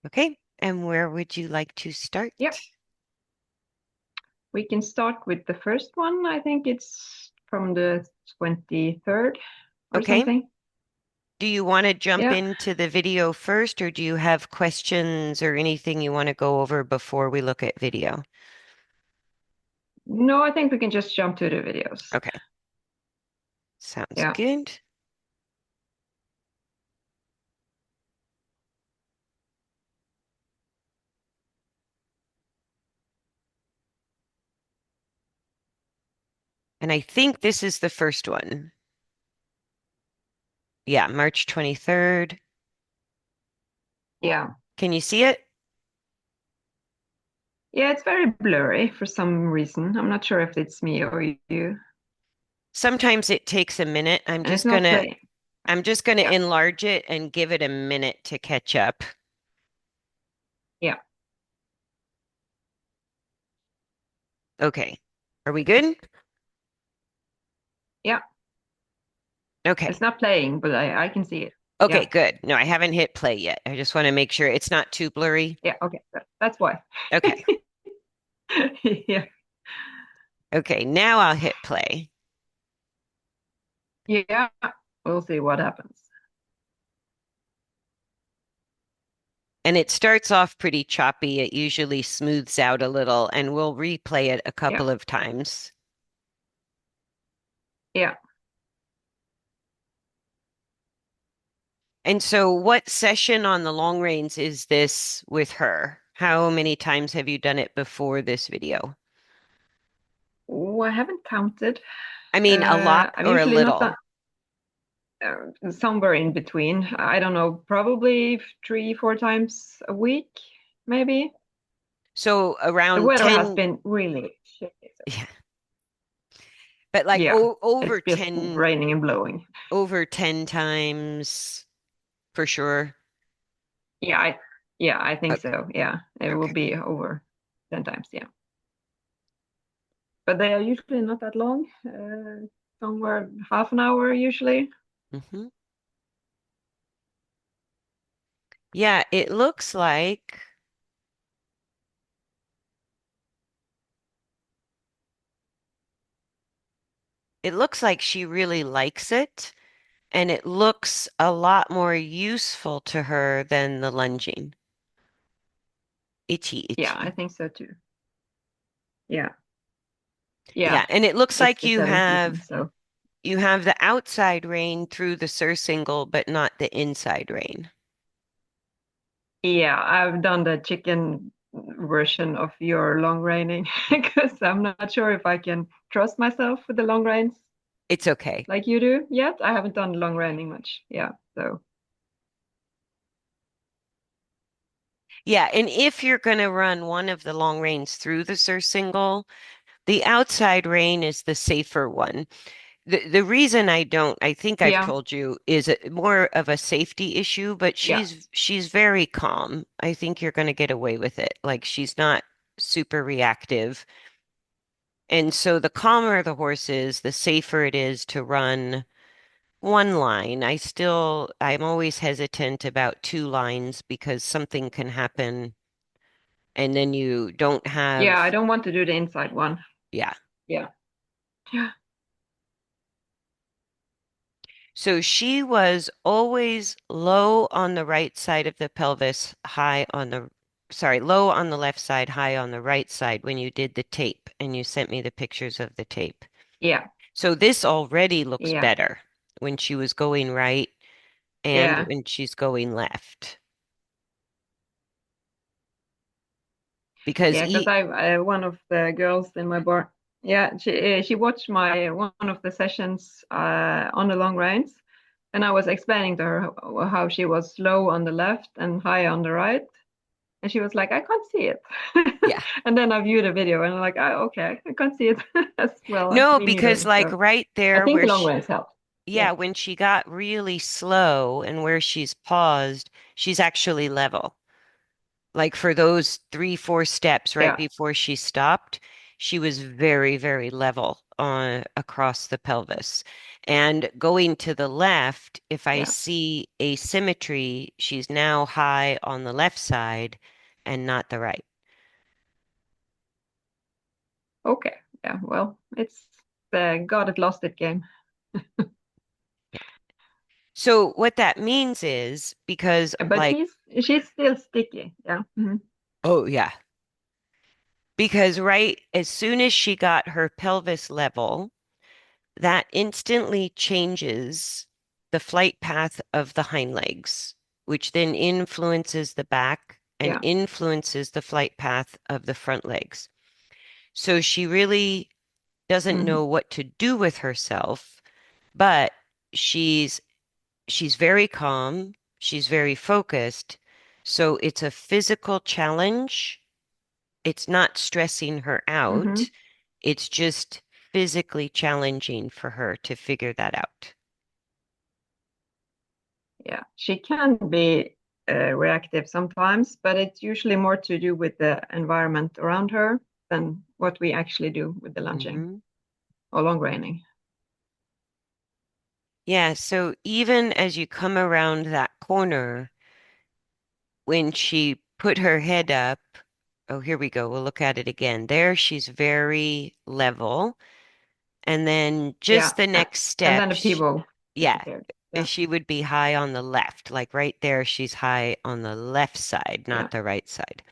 Okay, and where would you like to start? Yep, we can start with the first one. I think it's from the 23rd or Okay, something. do you want to jump Yeah. into the video first, or do you have questions or anything you want to go over before we look at video? No, I think we can just jump to the videos. Okay, sounds Yeah. good. And I think this is the first one. Yeah, March 23rd. Yeah. Can you see it? Yeah, it's very blurry for some reason. I'm not sure if it's me or you. Sometimes it takes a minute. And it's not playing. I'm just gonna Yeah. enlarge it and give it a minute to catch up. Yeah. Okay. Are we good? Yeah. It's Okay. not playing, but I can see it. Okay, Yeah. good. No, I haven't hit play yet. I just want to make sure it's not too blurry. Yeah. Okay. That's why. Okay. Yeah. Okay, now I'll hit play. Yeah. We'll see what happens. And it starts off pretty choppy. It usually smooths out a little, and we'll replay it a Yeah. couple of times. Yeah. And so, what session on the long reins is this with her? How many times have you done it before this video? Oh, I haven't counted. I mean, a lot I'm or a usually not little? that somewhere in between. I don't know, probably 3, 4 times a week, maybe. So, The around weather has 10, been really shitty. So yeah, but like yeah, over it's just 10, raining and blowing. over 10 times for sure. Yeah, I think Okay. so. Yeah, it will Okay. be over 10 times. Yeah, but they are usually not that long. Somewhere half an hour usually. Hmm. Yeah, it looks like she really likes it, and it looks a lot more useful to her than the lunging. Itchy, Yeah, I itchy. think so too. Yeah, Yeah, yeah, and it looks it's like the you setting season, have so. you have the outside rein through the surcingle, but not the inside rein. Yeah, I've done the chicken version of your long reining because I'm not sure if I can trust myself with the long reins It's okay. like you do yet. I haven't done long reining much. Yeah, so Yeah, and if you're going to run one of the long reins through the surcingle, the outside rein is the safer one. The reason I think I've yeah, told you, is more of a safety issue, but yeah, she's very calm. I think you're going to get away with it. Like she's not super reactive. And so the calmer the horse is, the safer it is to run one line. I'm always hesitant about two lines because something can happen and then you don't yeah. I have, don't want to do the inside one. yeah. Yeah, yeah, So she was always low on the right side of the pelvis, low on the left side, high on the right side when you did the tape and you sent me the pictures of the tape. yeah, So this already looks yeah, better when she was going right and yeah, when she's going left. Because yeah. Because I one of the girls in my bar. Yeah, she watched my one of the sessions on the long reins. And I was explaining to her how she was low on the left and high on the right. And she was like, I can't see it. yeah. And then I viewed the video and I'm like, oh, okay, I can't see it as well as No, me because neither. like So right I there think where the long she, runs help. yeah, Yeah. when she got really slow and where she's paused, she's actually level. Like for those 3, 4 steps right Yeah. before she stopped, she was very, very level on across the pelvis. And going to the left, if I Yeah. see asymmetry, she's now high on the left side and not the right. Okay. Yeah. Well, it's the got it, lost it game. So what that means is because But like, she's still sticky. Yeah. Hmm. oh yeah, because right as soon as she got her pelvis level, that instantly changes the flight path of the hind legs, which then influences the back and Yeah. influences the flight path of the front legs. So she really doesn't Hmm. know what to do with herself, but she's she's very calm, she's very focused. So it's a physical challenge. It's not stressing her Hmm. out. It's just physically challenging for her to figure that out. Yeah. She can be reactive sometimes, but it's usually more to do with the environment around her than what we actually do with the lunging Hmm. or long reining. Yeah, so even as you come around that corner, when she put her head up, oh, here we go. We'll look at it again. There, she's very level. And then Yeah. just the next And step, then the pivot yeah, disappeared. Yeah. she would be high on the left. Like right there, she's high on the left side, Yeah. not the right side.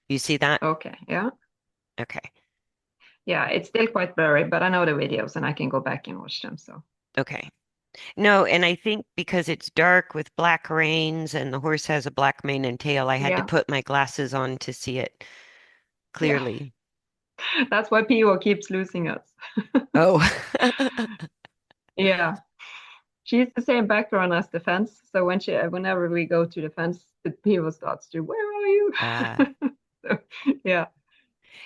You see that? Okay. Yeah. Okay. Yeah. It's still quite blurry, but I know the videos and I can go back and watch them. So Okay. No, and I think because it's dark with black reins and the horse has a black mane and tail, I had to yeah. put my glasses on to see it Yeah. clearly. That's why PO keeps losing us. Oh. Yeah. She's the same background as the fence. So whenever we go to the fence, the PO starts to, where are you? Uh, So, yeah.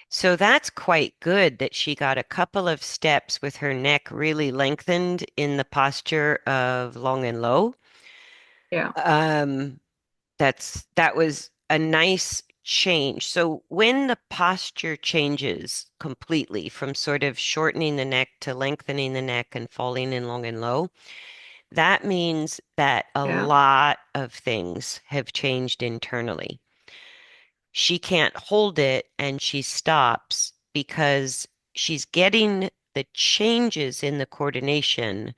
so that's quite good that she got a couple of steps with her neck really lengthened in the posture of long and low. Yeah. Um, that was a nice change. So when the posture changes completely from sort of shortening the neck to lengthening the neck and falling in long and low, that means that a Yeah. lot of things have changed internally. She can't hold it and she stops because she's getting the changes in the coordination,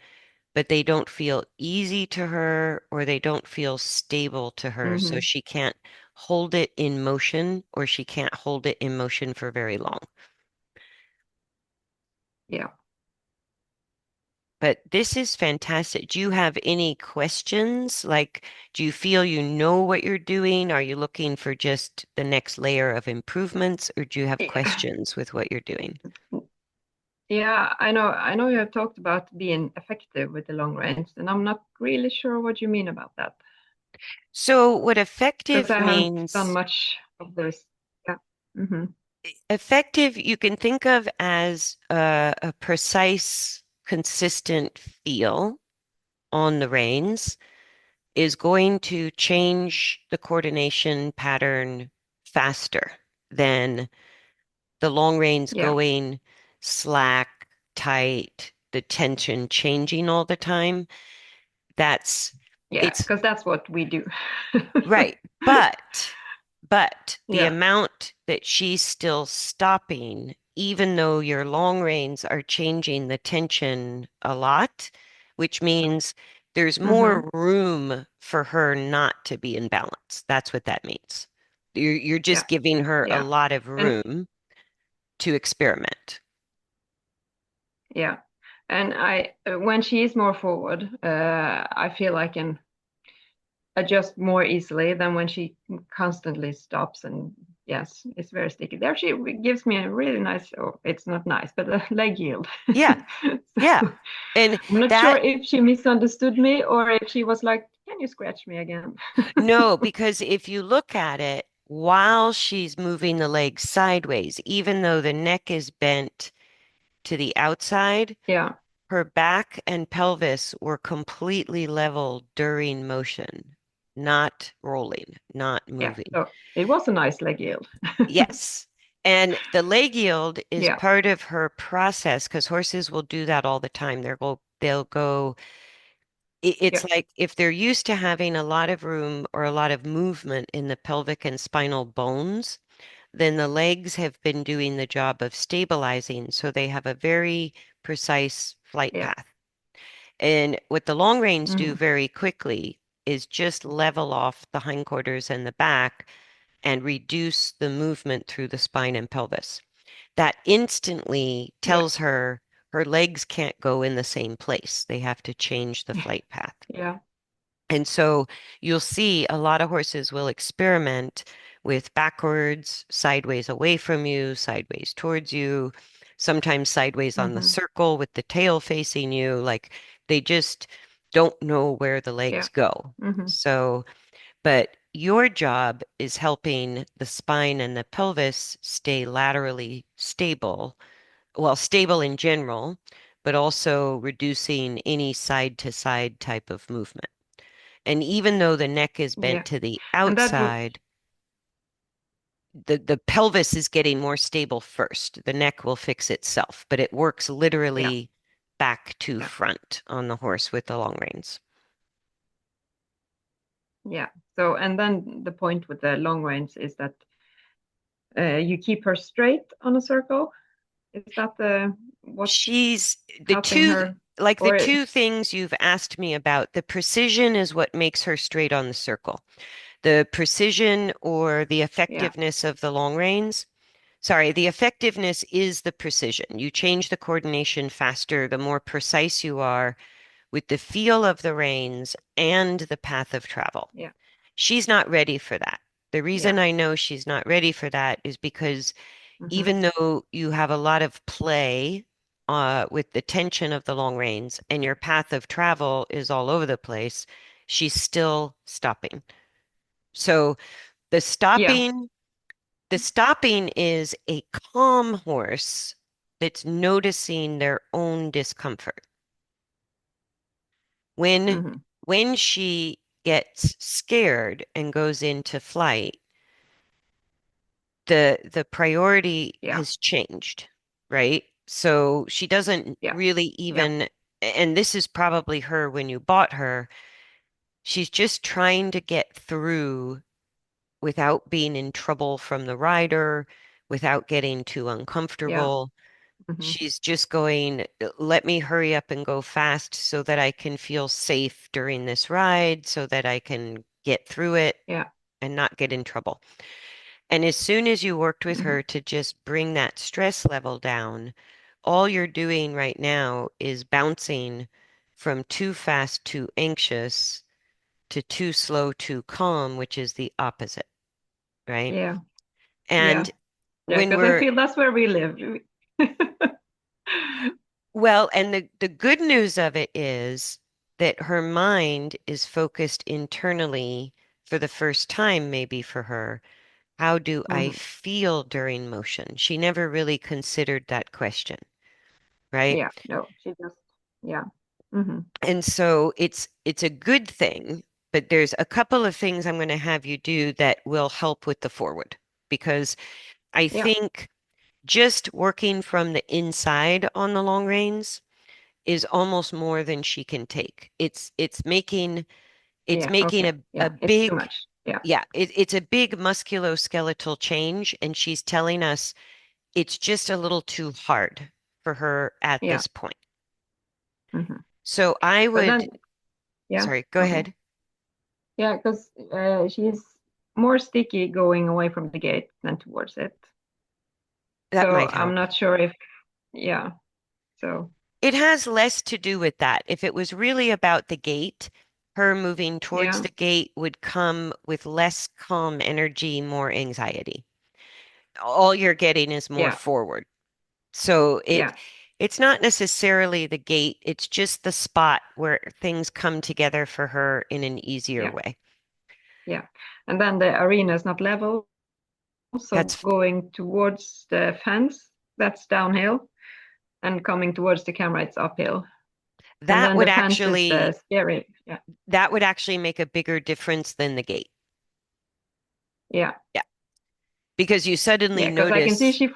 but they don't feel easy to her or they don't feel stable to her. So Hmm. she can't hold it in motion or she can't hold it in motion for very long. Yeah. But this is fantastic. Do you have any questions? Like, do you feel you know what you're doing? Are you looking for just the next layer of improvements, or do you have Yeah. questions with what you're doing? Yeah, I know. I know you have talked about being effective with the long range, and I'm not really sure what you mean about that So, what because effective I haven't done means, much of this. Yeah. Hmm. effective you can think of as a precise, consistent feel on the reins is going to change the coordination pattern faster than the long reins Yeah. going slack, tight, the tension changing all the time. That's Yeah, it's because that's what we do. right. But the Yeah. amount that she's still stopping, even though your long reins are changing the tension a lot, which means there's Hmm. more room for her not to be in balance. That's what that means. You're Yeah. just giving her a Yeah. lot of And room to experiment. yeah. And I when she is more forward, I feel I can adjust more easily than when she constantly stops and yes, it's very sticky. There she gives me a really nice, oh, it's not nice, but a leg yield. Yeah, yeah. So And I'm not sure that, if she misunderstood me or if she was like, can you scratch me again? no, because if you look at it while she's moving the leg sideways, even though the neck is bent to the outside, Yeah. her back and pelvis were completely level during motion, not rolling, not Yeah. moving. So it was a nice leg yield. Yes. And the leg yield is Yeah. part of her process because horses will do that all the time. They'll go they'll go, it's Yeah. like if they're used to having a lot of room or a lot of movement in the pelvic and spinal bones, then the legs have been doing the job of stabilizing. So they have a very precise flight Yeah. path. And what the long reins do Hmm. very quickly is just level off the hindquarters and the back and reduce the movement through the spine and pelvis. That instantly Yeah. tells her her legs can't go in the same place. They have to change the flight path. Yeah. And so you'll see a lot of horses will experiment with backwards, sideways away from you, sideways towards you, sometimes sideways on the Hmm. circle with the tail facing you. Like they just don't know where the Yeah. legs go. Hmm. So, but your job is helping the spine and the pelvis stay laterally stable, well, stable in general, but also reducing any side to side type of movement. And even though the neck is bent Yeah. to the And that would, outside, the pelvis is getting more stable first. The neck will fix itself, but it works yeah. literally back to Yeah. front on the horse with the long reins. Yeah. So, and then the point with the long reins is that you keep her straight on a circle. Is that what's She's the helping two, her? like the Or two things you've asked me about, the precision is what makes her straight on the circle. The precision or the yeah. effectiveness of the long reins. Sorry, the effectiveness is the precision. You change the coordination faster, the more precise you are with the feel of the reins and the path of travel. Yeah. She's not ready for that. The Yeah. reason I know she's not ready for that is because Hmm. even though you have a lot of play with the tension of the long reins and your path of travel is all over the place, she's still stopping. So the Yeah. stopping, the stopping is a calm horse that's noticing their own discomfort. When Hmm. when she gets scared and goes into flight, the priority Yeah. has changed, right? So she doesn't Yeah. really Yeah. even, and this is probably her when you bought her, she's just trying to get through without being in trouble from the rider, without getting too Yeah. uncomfortable. Hmm. She's just going, let me hurry up and go fast so that I can feel safe during this ride, so that I can get through it Yeah. and not get in trouble. And as soon as you worked with Hmm. her to just bring that stress level down, all you're doing right now is bouncing from too fast, too anxious to too slow, too calm, which is the opposite, right? Yeah. And Yeah. Yeah. when Because I we're feel that's where we live. Well, and the good news of it is that her mind is focused internally for the first time, maybe for her. How do I Hmm. feel during motion? She never really considered that question, right? Yeah. No, she just, yeah. Hmm. And so it's a good thing, but there's a couple of things I'm going to have you do that will help with the forward because I Yeah. think just working from the inside on the long reins is almost more than she can take. It's Yeah. making Okay. a Yeah. It's too big much. Yeah. yeah, it's a big musculoskeletal change, and she's telling us it's just a little too hard for her at Yeah. this point. Hmm. So I But would, then, yeah. sorry, go Okay. ahead. Yeah. Because she's more sticky going away from the gate than towards it. That So might I'm help. not sure if, yeah. So, It has less to do with that. If it was really about the gate, her moving towards yeah. the gate would come with less calm energy, more anxiety. All you're getting is more Yeah. forward. So Yeah. it's not necessarily the gate, it's just the spot where things come together for her in an easier Yeah. way. Yeah. And then the arena is not level. So That's going towards the fence, that's downhill. And coming towards the camera, it's uphill. And that then the would fence is actually scary. Yeah. that would actually make a bigger difference than the gate. Yeah. Yeah, because you suddenly Yeah. Because I can see notice, she,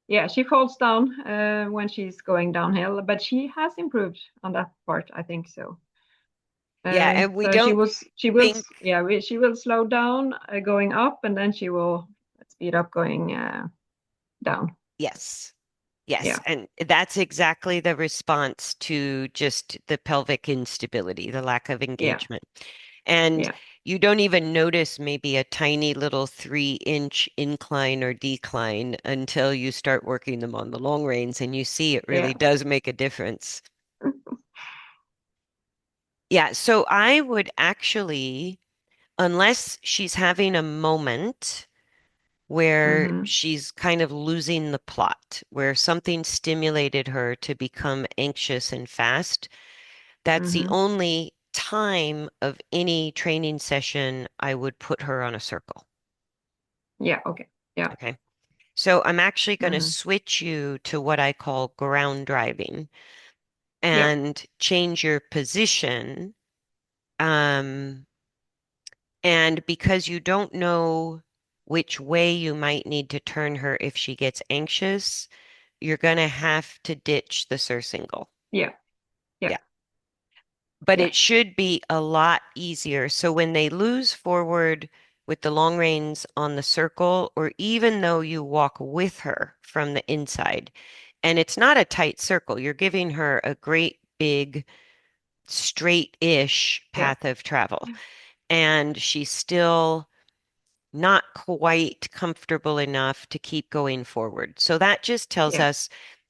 yeah, she falls down when she's going downhill, but she has improved on that part, I think so. Yeah, and we So don't she will, think, yeah, she will slow down going up, and then she will speed up going down. yes. Yes, Yeah, and that's exactly the response to just the pelvic instability, the lack of yeah, engagement. And yeah, you don't even notice maybe a tiny little 3-inch incline or decline until you start working them on the long reins and you see it really yeah, does make a difference. Yeah, so I would actually, unless she's having a moment where mm-hmm, she's kind of losing the plot, where something stimulated her to become anxious and fast. That's the mm-hmm. only time of any training session I would put her on a circle. Yeah, okay, yeah, Okay. So I'm actually going to mm-hmm, switch you to what I call ground driving yeah, and change your position. Um, and because you don't know which way you might need to turn her if she gets anxious, you're going to have to ditch the surcingle. yeah, yeah, Yeah. But yeah, it should be a lot easier. So when they lose forward with the long reins on the circle, or even though you walk with her from the inside, and it's not a tight circle, you're giving her a great big straight-ish yeah, path of travel, and she's still not quite comfortable enough to keep going forward. So that just tells yeah, us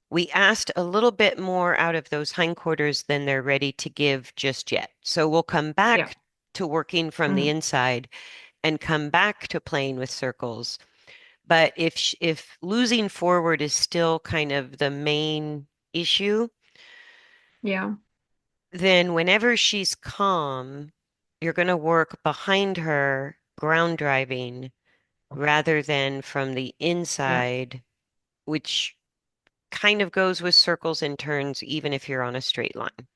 we asked a little bit more out of those hindquarters than they're ready to give just yet. So we'll come yeah, back to working from the mm-hmm, inside and come back to playing with circles. But if losing forward is still kind of the main issue, yeah, then whenever she's calm, you're going to work behind her, ground driving, rather than from the yeah, inside, which kind of goes with circles and turns, even if you're on a straight line.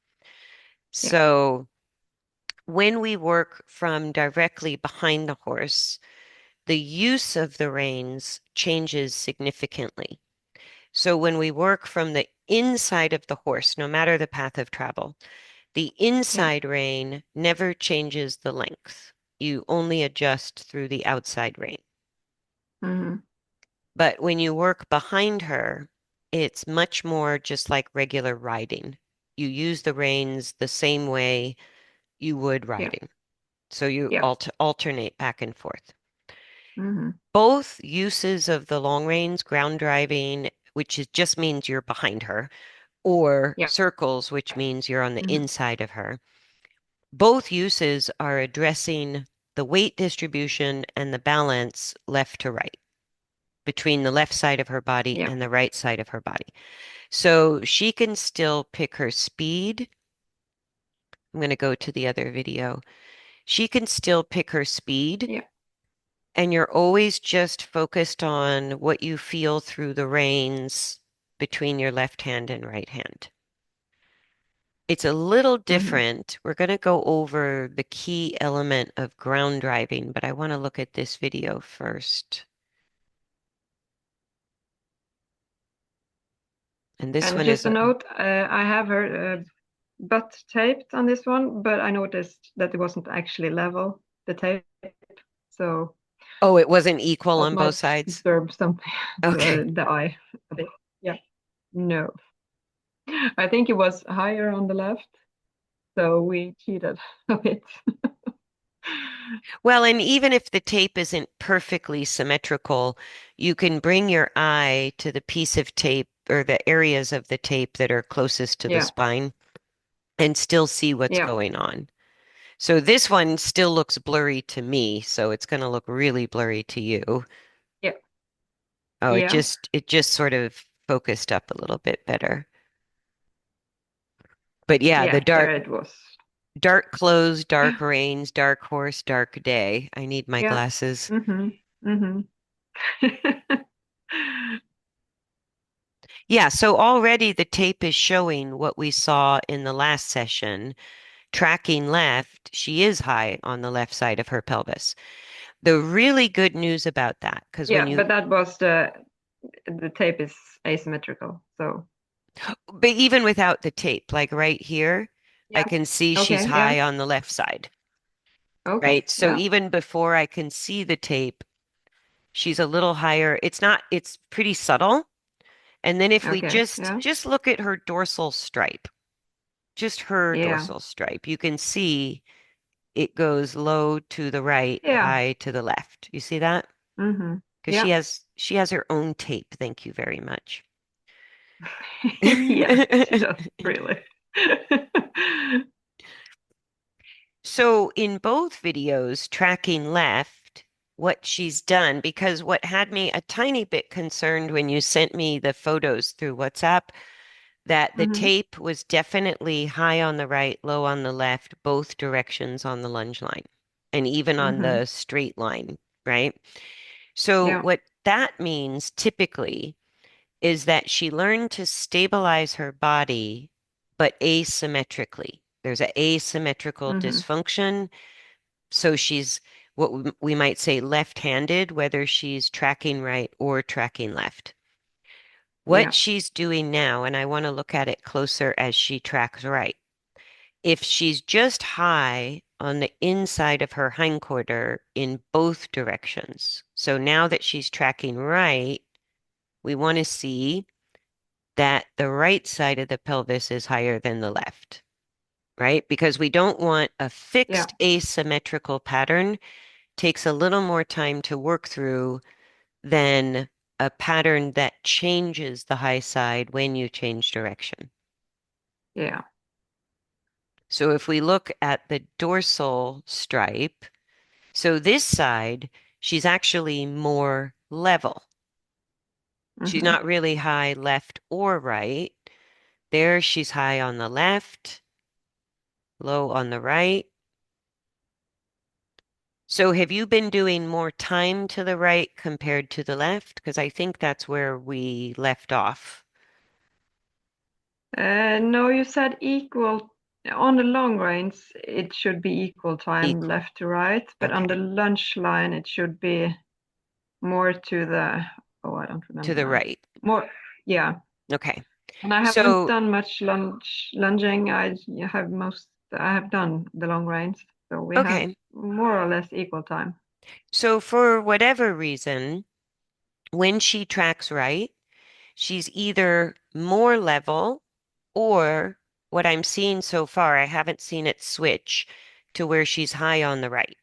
yeah, So when we work from directly behind the horse, the use of the reins changes significantly. So when we work from the inside of the horse, no matter the path of travel, the yeah, inside rein never changes the length. You only adjust through the outside rein. mm-hmm, But when you work behind her, it's much more just like regular riding. You use the reins the same way you would yeah, riding. So you yeah, alternate back and forth. mm-hmm, Both uses of the long reins, ground driving, which is just means you're behind her, or yeah, circles, which means you're on the mm-hmm, inside of her. Both uses are addressing the weight distribution and the balance left to right between the left side of her body yeah, and the right side of her body. So she can still pick her speed. I'm going to go to the other video. She can still pick her speed, yeah, and you're always just focused on what you feel through the reins between your left hand and right hand. It's a little mm-hmm. different. We're going to go over the key element of ground driving, but I want to look at this video first. And this And one is, just a note, I have her butt taped on this one, but I noticed that it wasn't actually level, the tape, so oh, it wasn't equal that on both might sides. disturb something, Okay. the eye a bit. Yeah, no, I think it was higher on the left, so we cheated a bit. Well, and even if the tape isn't perfectly symmetrical, you can bring your eye to the piece of tape or the areas of the tape that are closest to the Yeah, spine and still see what's yeah, going on. So this one still looks blurry to me, so it's going to look really blurry to you. yeah, Oh, it yeah, just sort of focused up a little bit better. But yeah, the yeah, there it was. dark clothes, dark reins, dark horse, dark day. I need my Yeah, glasses. mm-hmm, mm-hmm. Yeah, so already the tape is showing what we saw in the last session. Tracking left, she is high on the left side of her pelvis. The really good news about that, because when Yeah, you, but that was the tape is asymmetrical. So But even without the tape, like right here, I yeah. can see she's Okay. Yeah. high on the left side, Okay. right? So Yeah. even before I can see the tape, she's a little higher. It's not, it's pretty subtle. And then if we Okay. just Yeah. just look at her dorsal stripe, just her Yeah. dorsal stripe, you can see it goes low to the right, Yeah. high to the left. You see that? Mm-hmm. Because Yeah. she has her own tape. Thank you very much. Yeah. She does really. So in both videos, tracking left, what she's done, because what had me a tiny bit concerned when you sent me the photos through WhatsApp, that the Mm-hmm. tape was definitely high on the right, low on the left, both directions on the lunge line, and even on Mm-hmm. the straight line, right? So Yeah. what that means typically is that she learned to stabilize her body, but asymmetrically. There's an asymmetrical Mm-hmm. dysfunction. So she's what we might say left-handed, whether she's tracking right or tracking left. What Yeah. she's doing now, and I want to look at it closer as she tracks right. If she's just high on the inside of her hindquarter in both directions, so now that she's tracking right, we want to see that the right side of the pelvis is higher than the left, right? Because we don't want a Yeah. fixed asymmetrical pattern. Takes a little more time to work through than a pattern that changes the high side when you change direction. Yeah. So if we look at the dorsal stripe, so this side, she's actually more level. She's Mm-hmm. not really high left or right. There, she's high on the left, low on the right. So have you been doing more time to the right compared to the left? Because I think that's where we left off. No, you said equal on the long range. It should be equal time Equal. left to right, but on the Okay. lunge line, it should be more to the. Oh, I don't To remember the now. right. More. Yeah. Okay. And I haven't So, done much lunging. I have done the long range, so we have okay. more or less equal time. So for whatever reason, when she tracks right, she's either more level or what I'm seeing so far, I haven't seen it switch to where she's high on the right.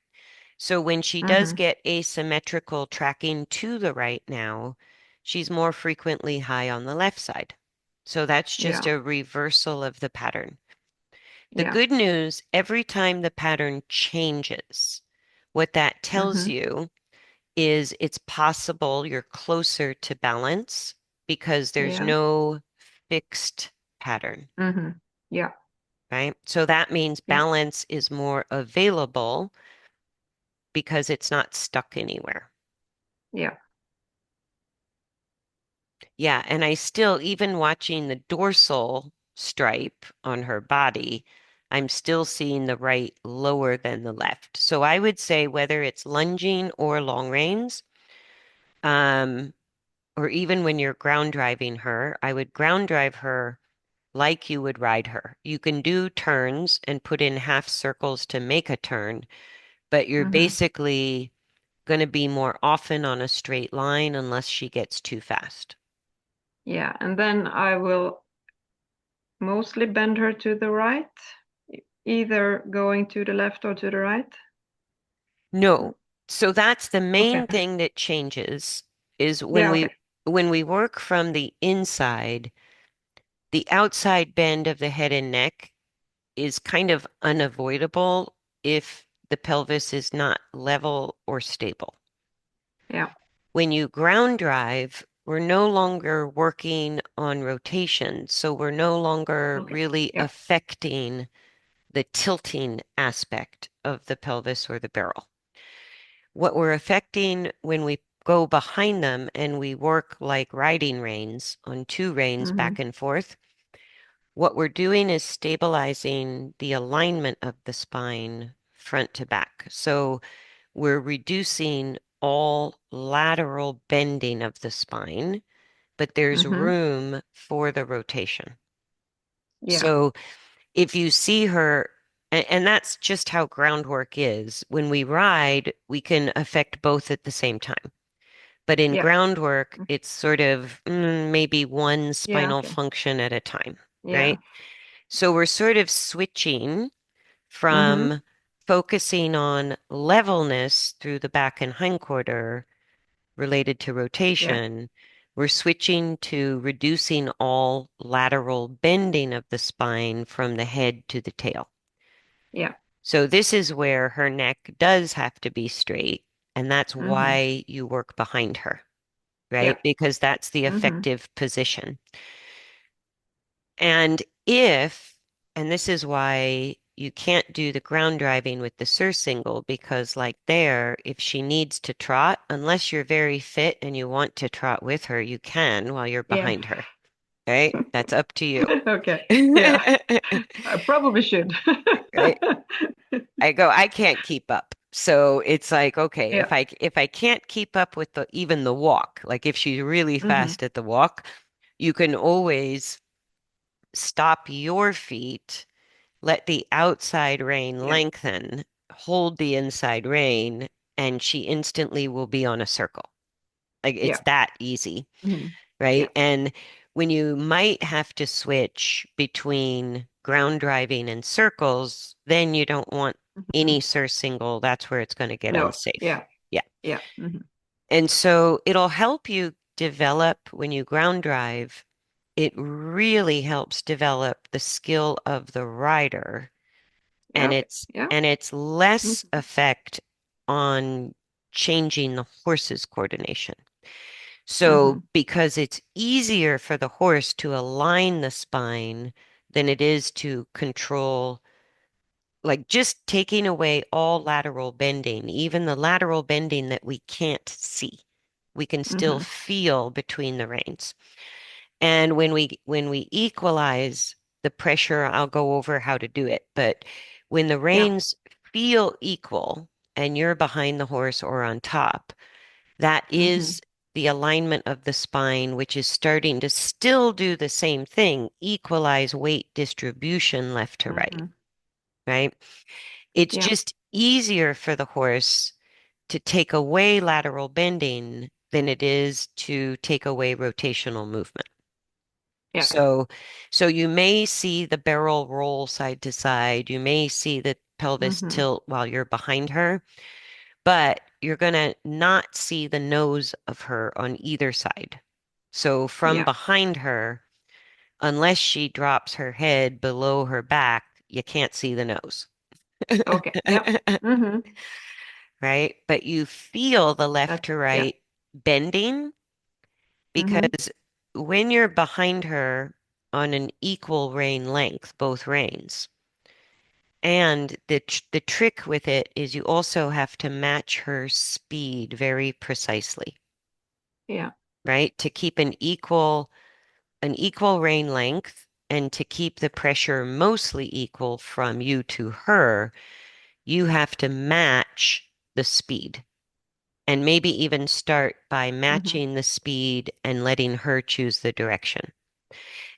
So when she does Mm-hmm. get asymmetrical tracking to the right now, she's more frequently high on the left side. So that's just Yeah. a reversal of the pattern. The Yeah. good news, every time the pattern changes, what that tells Mm-hmm. you is it's possible you're closer to balance because there's Yeah. no fixed pattern, Mm-hmm. Yeah. right? So that means Yeah. balance is more available because it's not stuck anywhere. Yeah. Yeah, and I still, even watching the dorsal stripe on her body, I'm still seeing the right lower than the left. So I would say whether it's lunging or long reins, um, or even when you're ground driving her, I would ground drive her like you would ride her. You can do turns and put in half circles to make a turn, but you're Mm-hmm. basically going to be more often on a straight line unless she gets too fast. Yeah. And then I will mostly bend her to the right, either going to the left or to the right. No. So that's the Okay. main thing that changes is Yeah. Okay. when we work from the inside, the outside bend of the head and neck is kind of unavoidable if the pelvis is not level or stable. Yeah. When you ground drive, we're no longer working on rotation, so we're no longer Okay. really Yeah. affecting the tilting aspect of the pelvis or the barrel. What we're affecting when we go behind them and we work like riding reins on two reins Mm-hmm. back and forth, what we're doing is stabilizing the alignment of the spine front to back. So we're reducing all lateral bending of the spine. but there's Mm-hmm. room for the rotation. Yeah. So if you see her, and that's just how groundwork is. When we ride, we can affect both at the same time. But in Yeah. groundwork, it's sort of maybe one Yeah. spinal Okay. function at a time, Yeah. right? So we're sort of switching Mm-hmm. from focusing on levelness through the back and hindquarter related to Yeah. rotation. We're switching to reducing all lateral bending of the spine from the head to the tail. Yeah. So this is where her neck does have to be straight, and that's Mm-hmm. why you work behind her, Yeah. right? Because that's the Mm-hmm. effective position. And if, and this is why you can't do the ground driving with the surcingle, because like there, if she needs to trot, unless you're very fit and you want to trot with her, you can while you're Yeah. behind her, right? That's up to you. Okay. Yeah. I probably should. Right? I can't keep up. So it's like, okay, Yeah. if I can't keep up with the even the walk, like if she's really Mm-hmm. fast at the walk, you can always stop your feet, let the outside rein Yeah. lengthen, hold the inside rein, and she instantly will be on a circle. Like it's Yeah. that easy, Mm-hmm. right? Yeah. And when you might have to switch between ground driving and circles, then you don't want Mm-hmm. any surcingle. That's where it's going to get No. unsafe. Yeah. Yeah. Yeah. Mm-hmm. And so it'll help you develop when you ground drive. It really helps develop the skill of the rider, Yeah. Okay. Yeah. and it's less Mm-hmm. effect on changing the horse's coordination. Mm-hmm. So because it's easier for the horse to align the spine than it is to control, like just taking away all lateral bending, even the lateral bending that we can't see, we can still Mm-hmm. feel between the reins. And when we equalize the pressure, I'll go over how to do it. But when the Yeah. reins feel equal and you're behind the horse or on top, that Mm-hmm. is the alignment of the spine, which is starting to still do the same thing, equalize weight distribution left to right, Mm-hmm. right? It's Yeah. just easier for the horse to take away lateral bending than it is to take away rotational movement. Yeah. So, so you may see the barrel roll side to side. You may see the pelvis Mm-hmm. tilt while you're behind her, but you're going to not see the nose of her on either side. So from Yeah. behind her, unless she drops her head below her back, you can't see the nose. Okay. Yeah. Mm-hmm. Right? But you feel the left That's to yeah. right bending Mm-hmm. because when you're behind her on an equal rein length, both reins, and the trick with it is you also have to match her speed very precisely, Yeah. right? To keep an equal rein length and to keep the pressure mostly equal from you to her, you have to match the speed. And maybe even start by Mm-hmm. matching the speed and letting her choose the direction.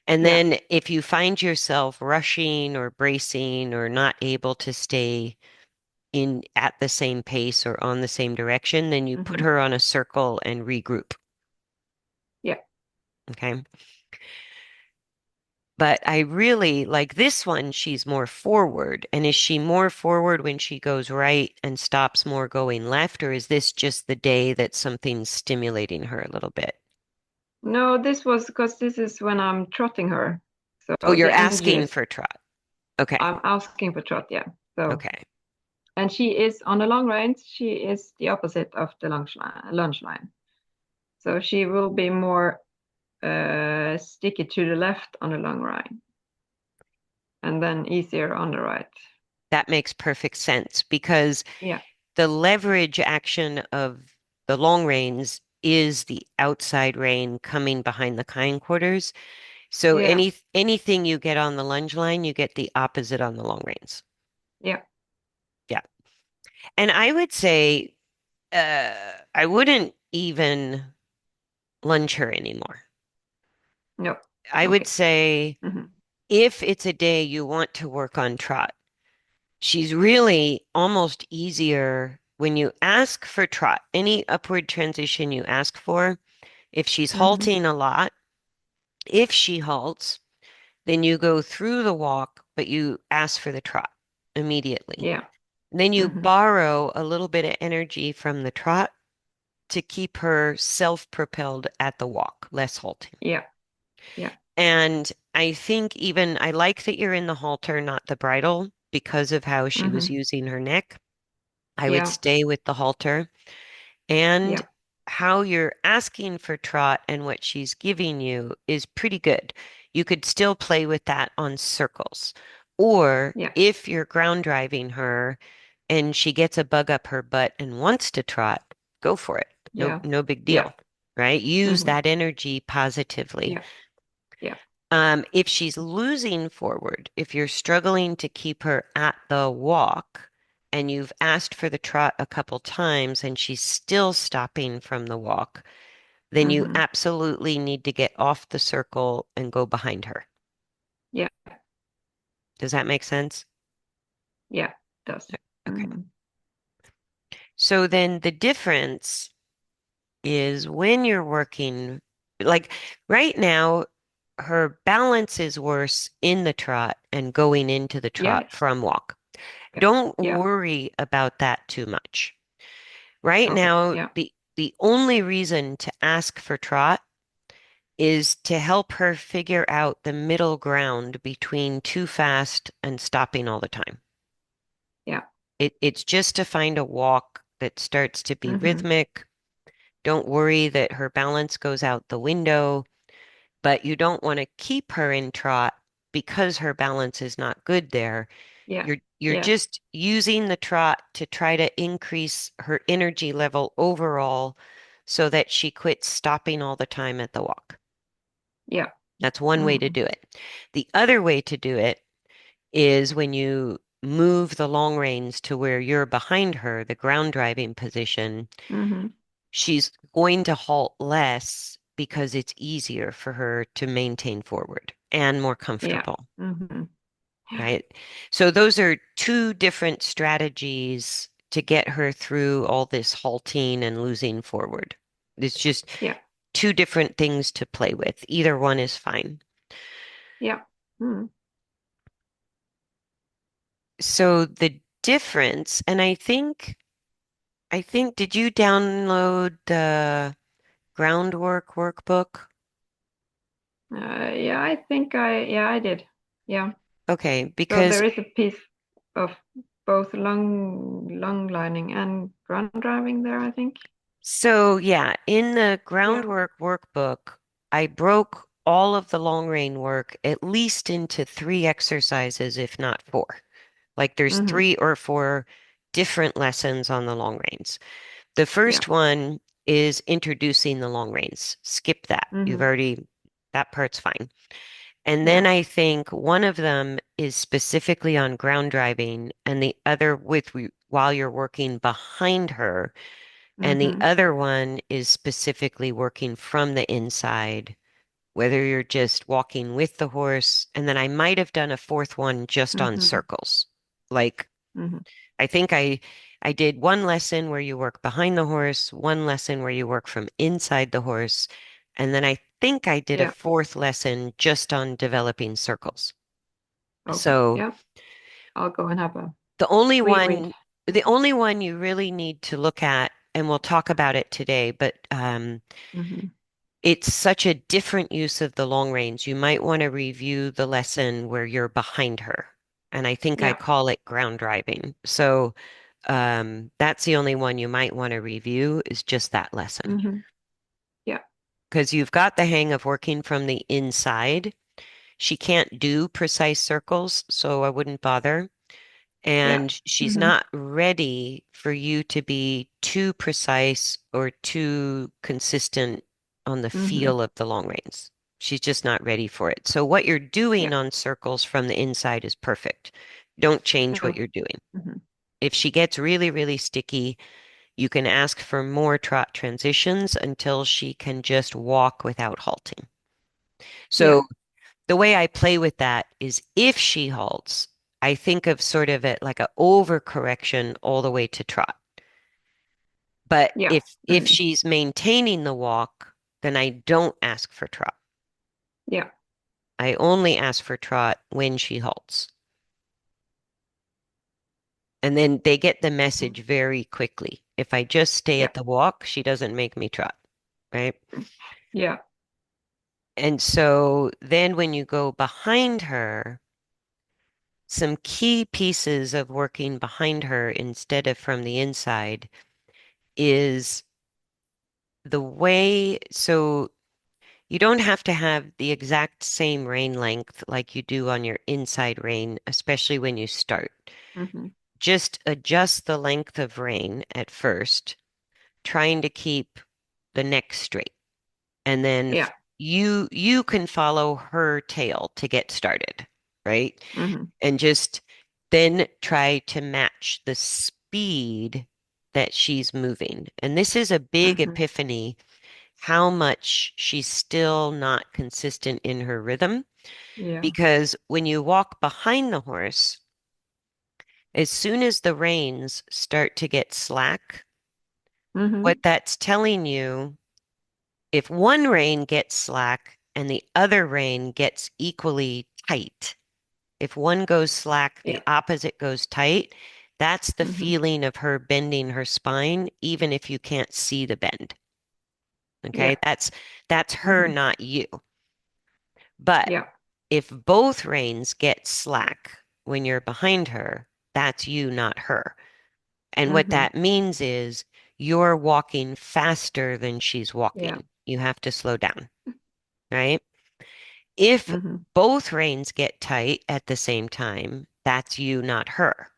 And Yeah. then if you find yourself rushing or bracing or not able to stay in at the same pace or on the same direction, then you put Mm-hmm. her on a circle and regroup. Yeah. Okay. But I really like this one, she's more forward. And is she more forward when she goes right and stops more going left? Or is this just the day that something's stimulating her a little bit? No, this was because this is when I'm trotting her. So Oh, you're the energy asking is for trot. Okay. I'm asking for trot, yeah. So Okay. and she is on the long range, she is the opposite of the lunge line. So she will be more sticky to the left on the long line and then easier on the right. That makes perfect sense because Yeah. the leverage action of the long reins is the outside rein coming behind the hindquarters. So Yeah. anything you get on the lunge line, you get the opposite on the long reins. Yeah. Yeah. And I would say I wouldn't even lunge her anymore. No. I would Okay. say Mm-hmm. if it's a day you want to work on trot, she's really almost easier when you ask for trot, any upward transition you ask for. If she's Mm-hmm. halting a lot, if she halts, then you go through the walk, but you ask for the trot immediately. Yeah. Then you Mm-hmm. borrow a little bit of energy from the trot to keep her self-propelled at the walk, less halting. Yeah. Yeah. And I think even I like that you're in the halter, not the bridle, because of how she was Mm-hmm. using her neck. I would Yeah. stay with the halter. And Yeah. how you're asking for trot and what she's giving you is pretty good. You could still play with that on circles. Or Yeah. if you're ground driving her and she gets a bug up her butt and wants to trot, go for it. No, Yeah. no big Yeah. deal, right? Use Mm-hmm. that energy positively. Yeah. Yeah. If she's losing forward, if you're struggling to keep her at the walk and you've asked for the trot a couple times and she's still stopping from the walk, then you Mm-hmm. absolutely need to get off the circle and go behind her. Yeah. Does that make sense? Yeah. Does. Okay. Mm-hmm. So then the difference is when you're working, like right now, her balance is worse in the trot and going into the trot Yeah. from walk. Yeah. Don't Yeah. worry about that too much. Right Okay. now, Yeah. the only reason to ask for trot is to help her figure out the middle ground between too fast and stopping all the time. Yeah. It's just to find a walk that starts to be Mm-hmm. rhythmic. Don't worry that her balance goes out the window, but you don't want to keep her in trot because her balance is not good there. Yeah. You're Yeah. just using the trot to try to increase her energy level overall so that she quits stopping all the time at the walk. Yeah. That's one way to Mm-hmm. do it. The other way to do it is when you move the long reins to where you're behind her, the ground driving position, Mm-hmm. she's going to halt less because it's easier for her to maintain forward and more Yeah. comfortable. Mm-hmm. Yeah. Right? So those are two different strategies to get her through all this halting and losing forward. It's just Yeah. two different things to play with. Either one is fine. Yeah. Mm. So the difference, and I think did you download the groundwork workbook? Yeah, I think yeah, I did. Yeah. Okay, So because there is a piece of both long lining and ground driving there, I think. so yeah, in the Yeah. groundwork workbook, I broke all of the long rein work at least into three exercises, if not four. Like there's Mm-hmm. three or four different lessons on the long reins. The Yeah. first one is introducing the long reins. Skip that. Mm-hmm. That part's fine. And then Yeah. I think one of them is specifically on ground driving, and the other while you're working behind her, and the Mm-hmm. other one is specifically working from the inside, whether you're just walking with the horse. And then I might have done a fourth one just on Mm-hmm. circles. Like Mm-hmm. I think I did one lesson where you work behind the horse, one lesson where you work from inside the horse, and then I think I did a Yeah. fourth lesson just on developing circles. Okay. So Yeah. I'll go and have a the only reread. one the only one you really need to look at, and we'll talk about it today, but Mm-hmm. it's such a different use of the long reins. You might want to review the lesson where you're behind her. And I think I Yeah. call it ground driving. So that's the only one you might want to review is just that lesson. Mm-hmm. Yeah. Because you've got the hang of working from the inside. She can't do precise circles, so I wouldn't bother. Yeah. And she's Mm-hmm. not ready for you to be too precise or too consistent on the Mm-hmm. feel of the long reins. She's just not ready for it. So what you're doing Yeah. on circles from the inside is perfect. Don't change what Oh. you're doing. Mm-hmm. If she gets really, really sticky, you can ask for more trot transitions until she can just walk without halting. So Yeah. the way I play with that is if she halts, I think of sort of it like a overcorrection all the way to trot. But Yeah. if she's maintaining the walk, then I don't ask for trot. Yeah. I only ask for trot when she halts. And then they get the message very quickly. If I just stay Yeah. at the walk, she doesn't make me trot, right? Yeah. And so then when you go behind her, some key pieces of working behind her instead of from the inside is the way, so you don't have to have the exact same rein length like you do on your inside rein, especially when you start. Hmm. Just adjust the length of rein at first, trying to keep the neck straight. And then Yeah. you can follow her tail to get started, right? Hmm. And just then try to match the speed that she's moving. And this is a big Hmm. epiphany, how much she's still not consistent in her rhythm. Yeah. Because when you walk behind the horse, as soon as the reins start to get slack, what Hmm. that's telling you, if one rein gets slack and the other rein gets equally tight, if one goes slack, the Yeah. opposite goes tight. That's the Hmm. feeling of her bending her spine, even if you can't see the bend. Okay, Yeah. that's her, Hmm. not you. But Yeah. if both reins get slack when you're behind her, that's you, not her. And what Hmm. that means is you're walking faster than she's Yeah. walking. You have to slow down, right? If Hmm. both reins get tight at the same time, that's you, not her.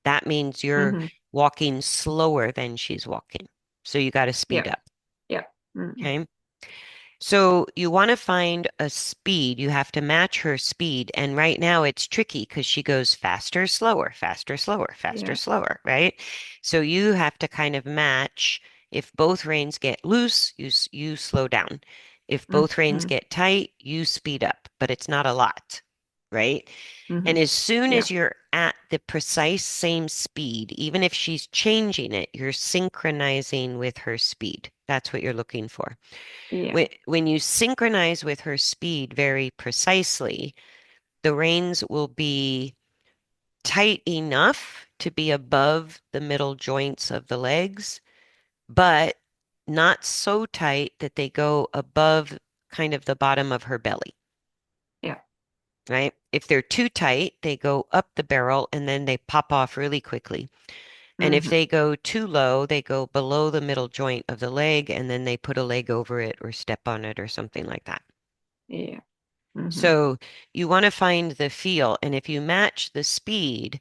That means you're Hmm. walking slower than she's walking. So you got to speed Yeah. up. Yeah. Hmm. Okay. So you want to find a speed. You have to match her speed. And right now it's tricky because she goes faster, slower, faster, slower, faster, Yeah. slower, right? So you have to kind of match. If both reins get loose, you slow down. If both reins Hmm. get tight, you speed up, but it's not a lot, right? Hmm. And as soon Yeah. as you're at the precise same speed, even if she's changing it, you're synchronizing with her speed. That's what you're looking for. Yeah. When you synchronize with her speed very precisely, the reins will be tight enough to be above the middle joints of the legs, but not so tight that they go above kind of the bottom of her belly, Yeah. right? If they're too tight, they go up the barrel and then they pop off really quickly. And if Hmm. they go too low, they go below the middle joint of the leg and then they put a leg over it or step on it or something like that. Yeah. Hmm. So you want to find the feel. And if you match the speed,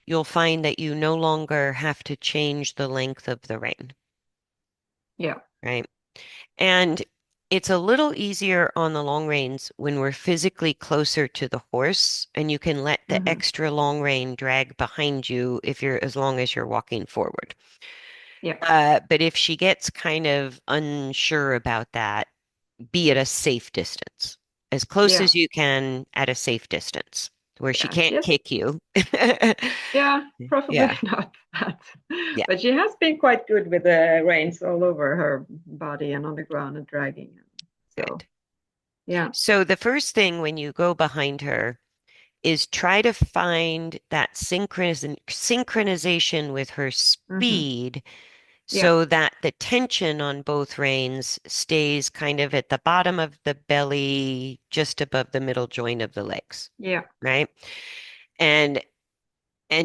you'll find that you no longer have to change the length of the rein, Yeah. right? And it's a little easier on the long reins when we're physically closer to the horse, and you can let the Hmm. extra long rein drag behind you if you're as long as you're walking forward. Yeah. But if she gets kind of unsure about that, be at a safe distance, as close Yeah. as you can at a safe distance, where she Yeah. can't kick you. Yeah, probably Yeah, not that. yeah, But she has been quite good with the reins all over her body and on the ground and dragging. So, good. yeah. So the first thing when you go behind her is try to find that synchronization with her Hmm. speed Yeah. so that the tension on both reins stays kind of at the bottom of the belly, just above the middle joint of the legs, Yeah. right? And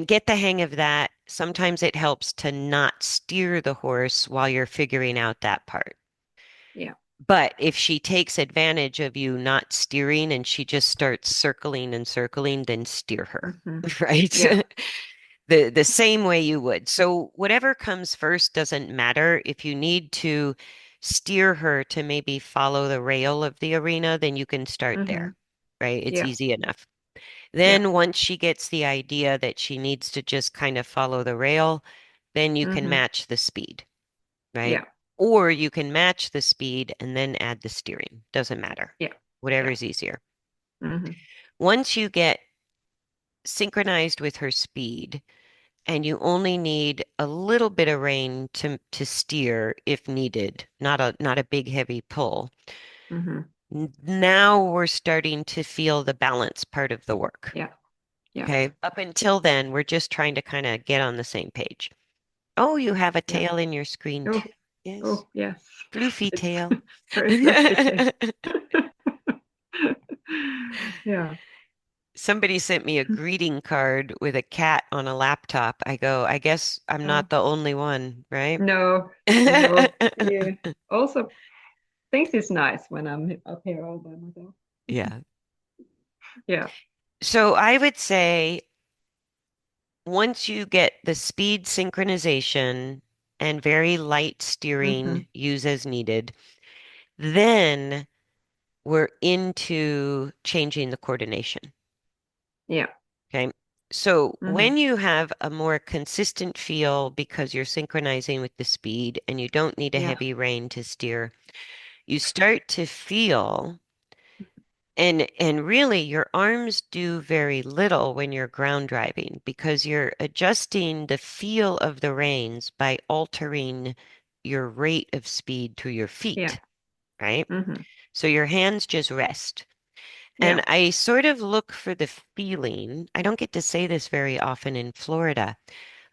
get the hang of that. Sometimes it helps to not steer the horse while you're figuring out that part. Yeah. But if she takes advantage of you not steering and she just starts circling and circling, then steer her, Hmm. right? Yeah. The same way you would. So whatever comes first doesn't matter. If you need to steer her to maybe follow the rail of the arena, then you can start there, Hmm. right? It's Yeah. easy enough. Yeah. Then once she gets the idea that she needs to just kind of follow the rail, then you can Hmm. match the speed, right? Yeah. Or you can match the speed and then add the steering. Doesn't matter. Yeah. whatever Yeah. is easier. Mm-hmm. Once you get synchronized with her speed, and you only need a little bit of rein to steer if needed, not a big heavy pull. Mm-hmm. Now we're starting to feel the balance part of the work. Yeah. Yeah. Okay. Up until then, we're just trying to kind of get on the same page. Oh, you have a Yeah. tail in your screen too. Oh, Yes. oh, yes. Floofy It's tail. very fluffy tail. Yeah. Somebody sent me a greeting card with a cat on a laptop. I go, I guess I'm Uh, not the only one, right? no, no. He also thinks it's nice when I'm up here all by myself. Yeah. Yeah. So I would say once you get the speed synchronization and very light Mm-hmm. steering, use as needed, then we're into changing the coordination. Yeah. Okay. So Mm-hmm. when you have a more consistent feel because you're synchronizing with the speed and you don't need a Yeah. heavy rein to steer, you start to feel and really your arms do very little when you're ground driving because you're adjusting the feel of the reins by altering your rate of speed through your Yeah. feet, right? Mm-hmm. So your hands just rest. And Yeah. I sort of look for the feeling. I don't get to say this very often in Florida.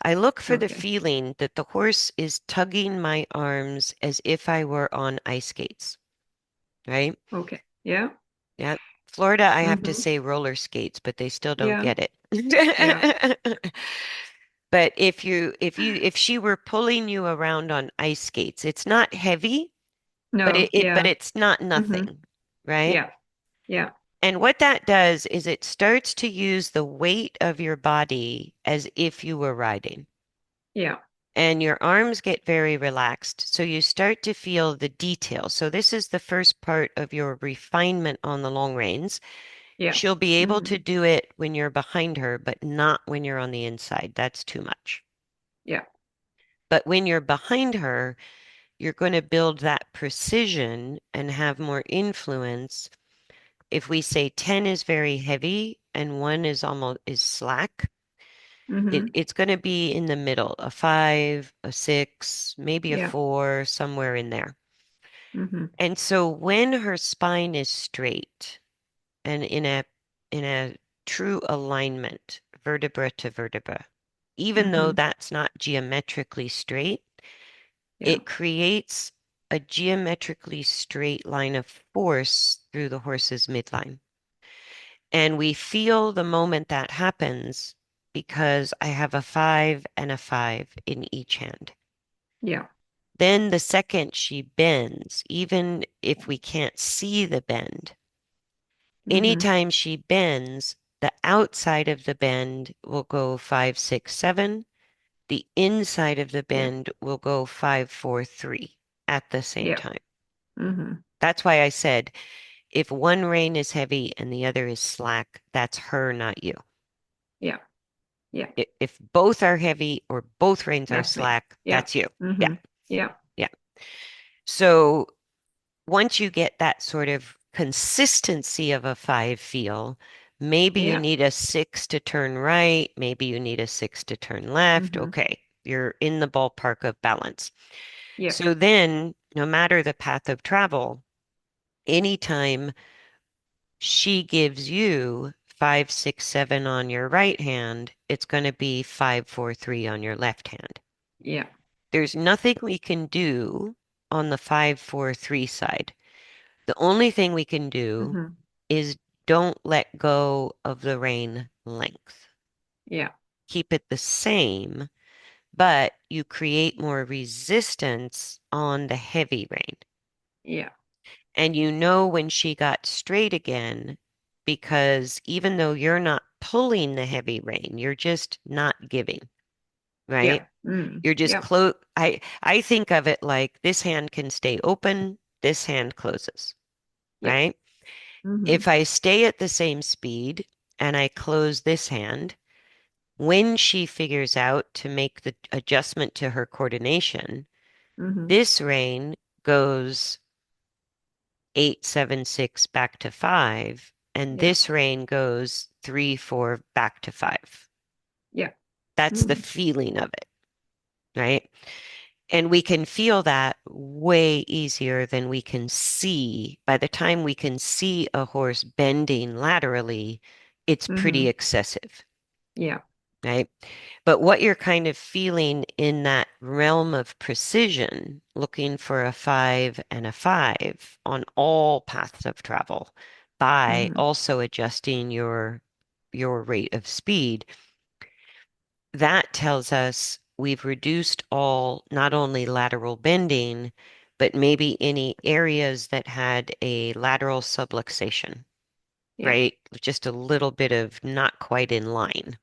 I look for the Okay. feeling that the horse is tugging my arms as if I were on ice skates, right? Okay. Yeah. Yeah. Florida, I have to Mm-hmm. say roller skates, but they still don't Yeah. get it. Yeah. But if she were pulling you around on ice skates, it's not heavy, but No. but Yeah. it's not Mm-hmm. nothing, right? Yeah. Yeah. And what that does is it starts to use the weight of your body as if you were riding. Yeah. And your arms get very relaxed. So you start to feel the detail. So this is the first part of your refinement on the long reins. Yeah. She'll be able Mm-hmm. to do it when you're behind her, but not when you're on the inside. That's too much. Yeah. But when you're behind her, you're going to build that precision and have more influence. If we say 10 is very heavy and 1 is almost is slack, Mm-hmm. it's going to be in the middle, a 5, a 6, maybe a Yeah. 4, somewhere in there. Mm-hmm. And so when her spine is straight and in a true alignment, vertebra to vertebra, even though Mm-hmm. that's not geometrically straight, Yeah. it creates a geometrically straight line of force through the horse's midline. And we feel the moment that happens because I have a 5 and a 5 in each hand. Yeah. Then the second she bends, even if we can't see the bend, Mm-hmm. anytime she bends, the outside of the bend will go 5, 6, 7. The inside of the Yeah. bend will go 5, 4, 3 at the same Yeah. time. Mm-hmm. That's why I said if one rein is heavy and the other is slack, that's her, not you. Yeah. Yeah. If both are heavy or both reins are That's me. slack, Yeah. that's you. Yeah, Mm-hmm. Yeah. yeah. So once you get that sort of consistency of a 5 feel, maybe you Yeah. need a 6 to turn right, maybe you need a 6 to turn left. Mm-hmm. Okay, you're in the ballpark of balance. Yeah. So then, no matter the path of travel, anytime she gives you 5, 6, 7 on your right hand, it's going to be 5, 4, 3 on your left hand. Yeah. There's nothing we can do on the 5, 4, 3 side. The only thing we can do Mm-hmm. is don't let go of the rein length. Yeah. Keep it the same, but you create more resistance on the heavy rein. Yeah. And you know when she got straight again, because even though you're not pulling the heavy rein, you're just not giving, right? Yeah. Mm. You're just Yeah. close. I think of it like this hand can stay open, this hand closes, Yeah. right? Mm-hmm. If I stay at the same speed and I close this hand, when she figures out to make the adjustment to her coordination, Mm-hmm. this rein goes 8, 7, 6 back to 5. And Yeah. this rein goes 3, 4 back to 5. Yeah. That's the Mm. feeling of it, right? And we can feel that way easier than we can see. By the time we can see a horse bending laterally, it's pretty Mm-hmm. excessive, Yeah. right? But what you're kind of feeling in that realm of precision, looking for a 5 and a 5 on all paths of travel by Mm-hmm. also adjusting your rate of speed, that tells us we've reduced all not only lateral bending, but maybe any areas that had a lateral subluxation, Yeah. right? Just a little bit of not quite in line.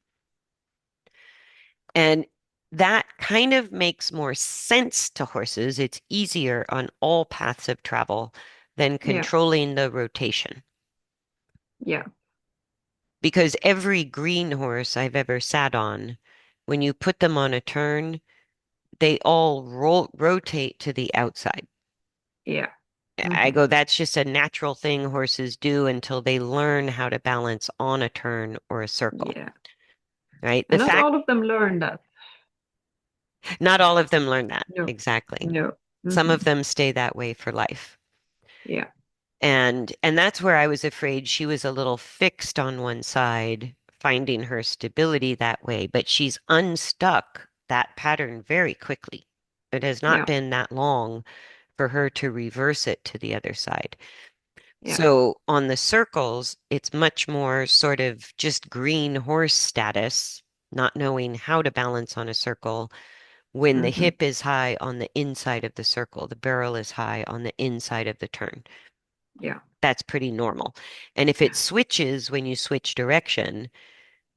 And that kind of makes more sense to horses. It's easier on all paths of travel than Yeah. controlling the rotation. Yeah. Because every green horse I've ever sat on, when you put them on a turn, they all rotate to the outside. Yeah. I Mm-hmm. go, that's just a natural thing horses do until they learn how to balance on a turn or a circle, Yeah. right? The And not fact, all of them learn that. not all of them learn that. No. Exactly. No. Some Mm-hmm. of them stay that way for life. Yeah. And that's where I was afraid she was a little fixed on one side, finding her stability that way, but she's unstuck that pattern very quickly. It has not Yeah. been that long for her to reverse it to the other side. Yeah. So on the circles, it's much more sort of just green horse status, not knowing how to balance on a circle when the Mm-hmm. hip is high on the inside of the circle, the barrel is high on the inside of the turn. Yeah. That's pretty normal. And if it switches when you switch direction,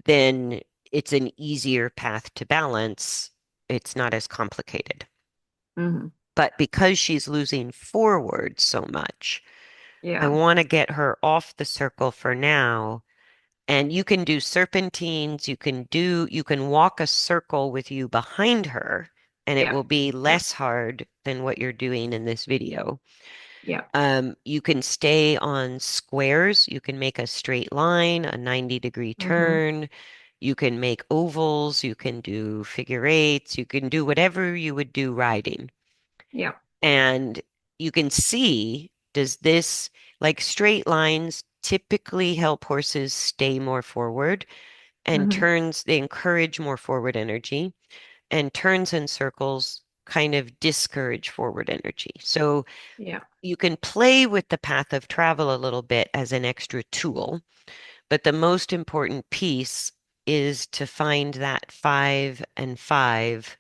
then it's an easier path to balance. It's not as complicated. Mm-hmm. But because she's losing forward so much, I Yeah. want to get her off the circle for now. And you can do serpentines, you can walk a circle with you behind her, and it Yeah. will be Yeah. less hard than what you're doing in this video. Yeah. You can stay on squares. You can make a straight line, a 90-degree Mm-hmm. turn. You can make ovals. You can do figure eights. You can do whatever you would do riding. Yeah. And you can see, does this, like straight lines typically help horses stay more forward, and Mm-hmm. turns, they encourage more forward energy, and turns and circles kind of discourage forward energy. So Yeah. you can play with the path of travel a little bit as an extra tool, but the most important piece is to find that 5 and 5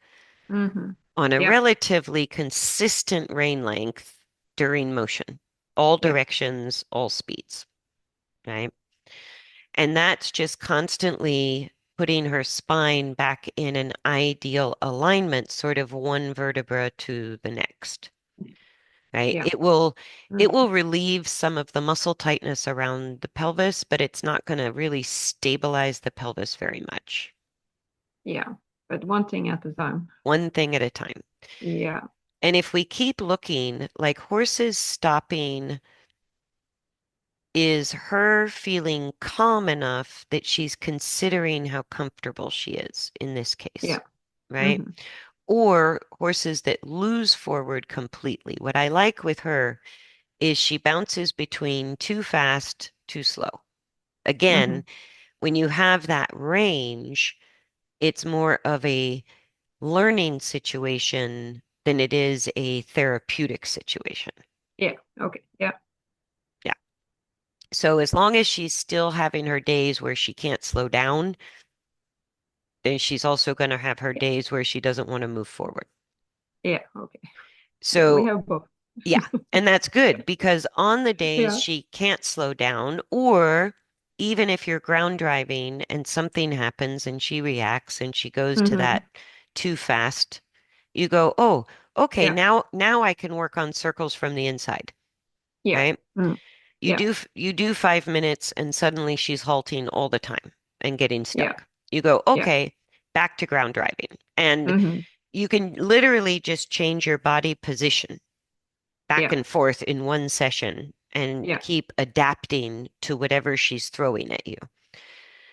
Mm-hmm. on a Yeah. relatively consistent rein length during motion, all Yeah. directions, all speeds, right? And that's just constantly putting her spine back in an ideal alignment, sort of one vertebra to the next, right? Yeah. It will Mm-hmm. relieve some of the muscle tightness around the pelvis, but it's not going to really stabilize the pelvis very much. Yeah. But one thing at a time. One thing at a time. Yeah. And if we keep looking, like horses stopping is her feeling calm enough that she's considering how comfortable she is in this case, Yeah. right? Mm-hmm. Or horses that lose forward completely. What I like with her is she bounces between too fast, too slow. Mm-hmm. Again, when you have that range, it's more of a learning situation than it is a therapeutic situation. Yeah. Okay. Yeah. Yeah. So as long as she's still having her days where she can't slow down, then she's also going to have her Yeah. days where she doesn't want to move forward. Yeah. Okay. Yeah. We So, have both. yeah, and that's good because on the days Yeah. she can't slow down, or even if you're ground driving and something happens and she reacts and she goes to Mm-hmm. that too fast, you go, "Oh, okay, Yeah. now I can work on circles from the inside." Yeah. Right? Mm. Yeah. You do 5 minutes and suddenly she's halting all the time and getting Yeah. stuck. You go, Yeah. okay, back to ground driving. And Mm-hmm. you can literally just change your body position back Yeah. and forth in one session and Yeah. keep adapting to whatever she's throwing at you.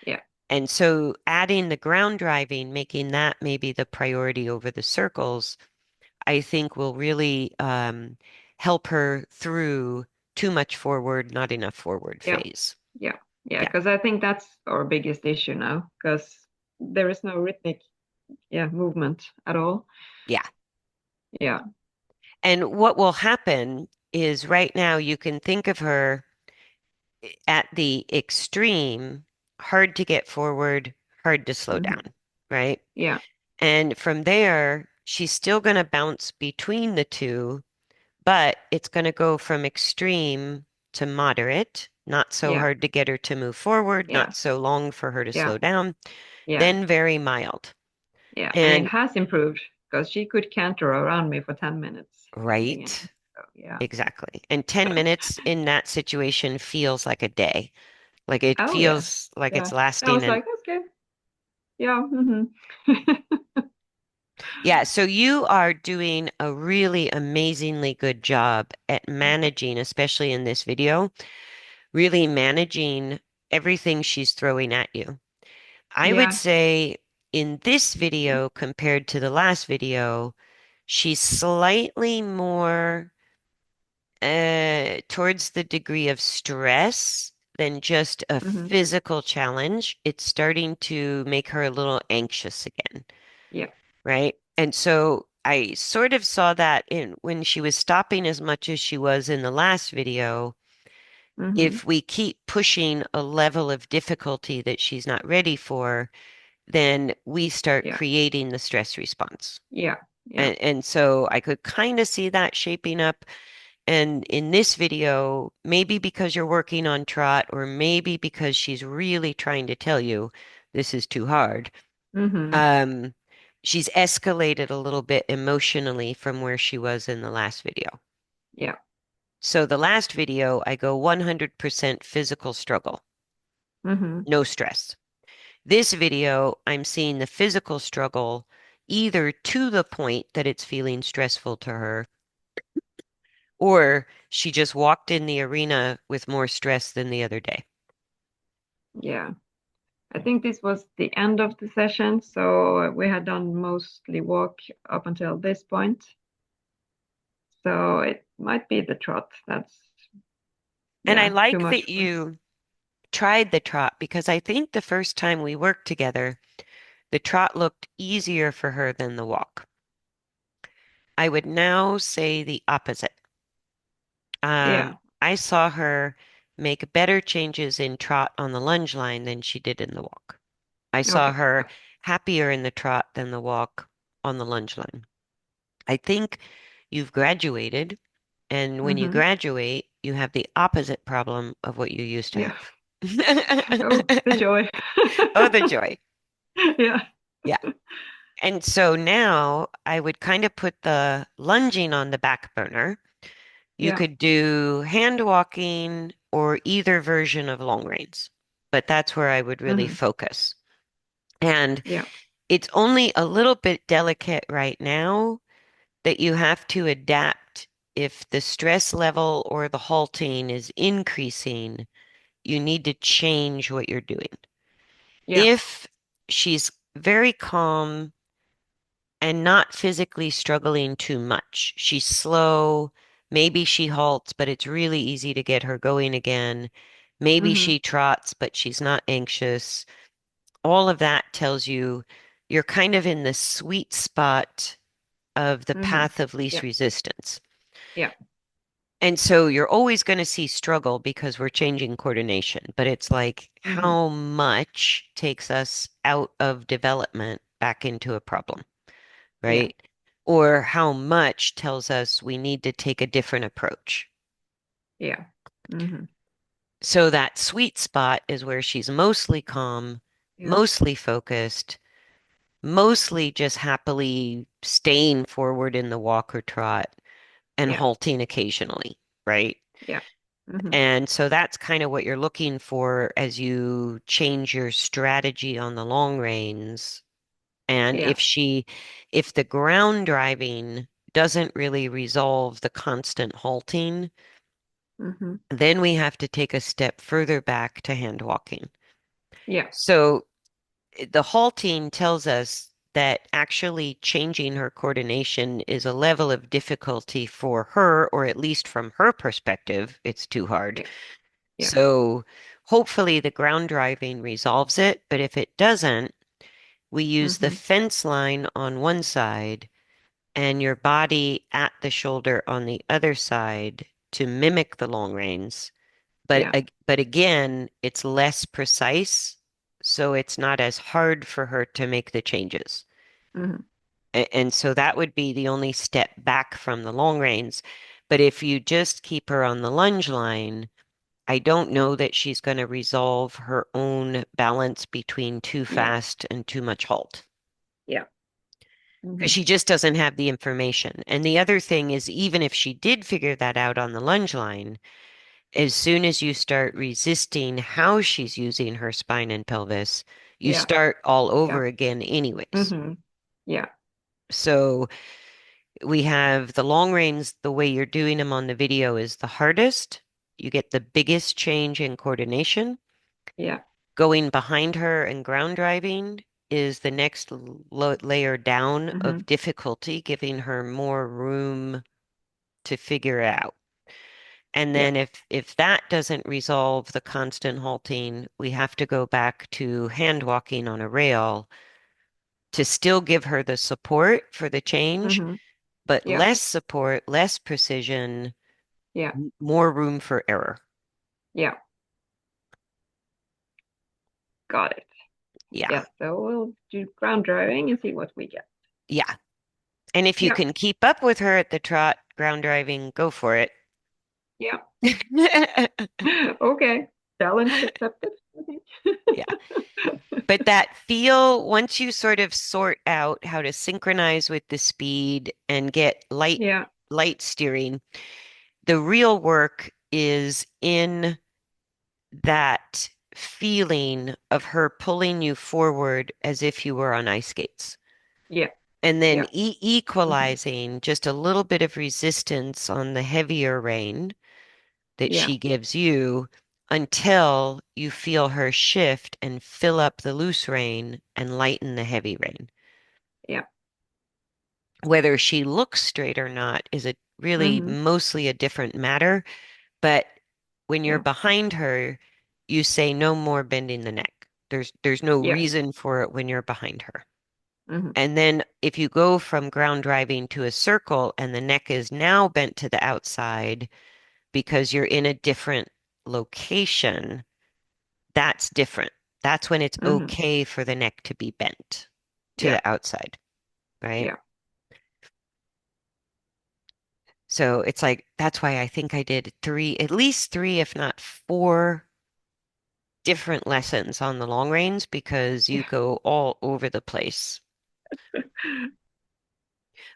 Yeah. And so adding the ground driving, making that maybe the priority over the circles, I think will really help her through too much forward, not enough forward Yeah. phase. Yeah. Yeah. Yeah, Because I think that's our biggest issue now, because there is no rhythmic, yeah, movement at all. yeah. Yeah. And what will happen is right now you can think of her at the extreme, hard to get forward, hard to slow down, Hmm. right? Yeah. And from there, she's still going to bounce between the two, but it's going to go from extreme to moderate, not so Yeah. hard to get her to move forward, Yeah. not so long for her to Yeah. slow down, Yeah. then very mild. Yeah. And it And has improved because she could canter around me for 10 minutes in the beginning. right, So, yeah. exactly. And 10 minutes in that situation feels like a day. Like it Oh, yeah. feels like Yeah. it's I lasting was an like, okay. Yeah. yeah, so you are doing a really amazingly good job at managing, especially in this video, really managing everything she's throwing at you. I would Yeah. say in this video compared to the last video, she's slightly more towards the degree of stress than just a Hmm. physical challenge. It's starting to make her a little anxious again, Yeah. right? And so I sort of saw that in when she was stopping as much as she was in the last video. Hmm. If we keep pushing a level of difficulty that she's not ready for, then we start Yeah. creating the stress response. Yeah. Yeah. And so I could kind of see that shaping up. And in this video, maybe because you're working on trot, or maybe because she's really trying to tell you this is too hard, Hmm. um, she's escalated a little bit emotionally from where she was in the last video. Yeah. So the last video, I go 100% physical struggle, Hmm. no stress. This video, I'm seeing the physical struggle either to the point that it's feeling stressful to her, or she just walked in the arena with more stress than the other day. Yeah. I think this was the end of the session, so we had done mostly walk up until this point. So it might be the trot. That's, And I yeah, too like much that for. you tried the trot because I think the first time we worked together, the trot looked easier for her than the walk. I would now say the opposite. Yeah. I saw her make better changes in trot on the lunge line than she did in the walk. I saw Okay. her Yeah. happier in the trot than the walk on the lunge line. I think you've graduated, and when you Hmm. graduate, you have the opposite problem of what you used to Yeah. have. Oh, the joy. Oh, the joy. Yeah. Yeah. And so now I would kind of put the lunging on the back burner. You Yeah. could do hand walking or either version of long reins, but that's where I would really Hmm. focus. And Yeah. it's only a little bit delicate right now that you have to adapt. If the stress level or the halting is increasing, you need to change what you're doing. Yeah. If she's very calm and not physically struggling too much, she's slow, maybe she halts, but it's really easy to get her going again. Maybe Hmm. she trots, but she's not anxious. All of that tells you you're kind of in the sweet spot of the Hmm. path of least Yeah. resistance. Yeah. And so you're always going to see struggle because we're changing coordination, but it's like Hmm. how much takes us out of development back into a problem, Yeah. right? Or how much tells us we need to take a different approach. Yeah. Hmm. So that sweet spot is where she's mostly calm, Yeah. mostly focused, mostly just happily staying forward in the walk or trot and Yeah. halting occasionally, right? Yeah. Hmm. And so that's kind of what you're looking for as you change your strategy on the long reins. And Yeah. if the ground driving doesn't really resolve the constant halting, Mm-hmm. Then we have to take a step further back to hand walking. Yeah. So the halting tells us that actually changing her coordination is a level of difficulty for her, or at least from her perspective, it's too hard. Yeah. Yeah. So hopefully the ground driving resolves it, but if it doesn't, we use the Mm-hmm. fence line on one side and your body at the shoulder on the other side to mimic the long reins. But Yeah. but again, it's less precise, so it's not as hard for her to make the changes. Mm-hmm. And so that would be the only step back from the long reins. But if you just keep her on the lunge line, I don't know that she's going to resolve her own balance between too Yeah. fast and too much halt Yeah. because Mm-hmm. she just doesn't have the information. And the other thing is, even if she did figure that out on the lunge line, as soon as you start resisting how she's using her spine and pelvis, you Yeah. start all Yeah. over again anyways. Mm-hmm. Yeah. So we have the long reins, the way you're doing them on the video is the hardest. You get the biggest change in coordination. Yeah. Going behind her and ground driving is the next layer down Mm-hmm. of difficulty, giving her more room to figure it out. And Yeah. then if that doesn't resolve the constant halting, we have to go back to hand walking on a rail to still give her the support for the change, Mm-hmm. but Yeah. less support, less precision, Yeah. more room for error. Yeah. Got it. Yeah. Yeah. So we'll do ground driving and see what we get. Yeah. And if you Yeah. can keep up with her at the trot, ground driving, go for it. Yeah. Okay. Challenge accepted, I think. Yeah. But that feel, once you sort of sort out how to synchronize with the speed and get Yeah. light steering, the real work is in that feeling of her pulling you forward as if you were on ice skates. Yeah. And then Yeah. Hmm. equalizing just a little bit of resistance on the heavier rein that Yeah. she gives you until you feel her shift and fill up the loose rein and lighten the heavy rein. Yeah. Whether she looks straight or not is a really Hmm. mostly a different matter. But when you're Yeah. behind her, you say no more bending the neck. There's no Yeah. reason for it when you're behind her. Hmm. And then if you go from ground driving to a circle and the neck is now bent to the outside because you're in a different location, that's different. That's when it's Hmm. okay for the neck to be bent to Yeah. the outside, right? Yeah. So it's like that's why I think I did three, at least three, if not four different lessons on the long reins because you Yeah. go all over the place.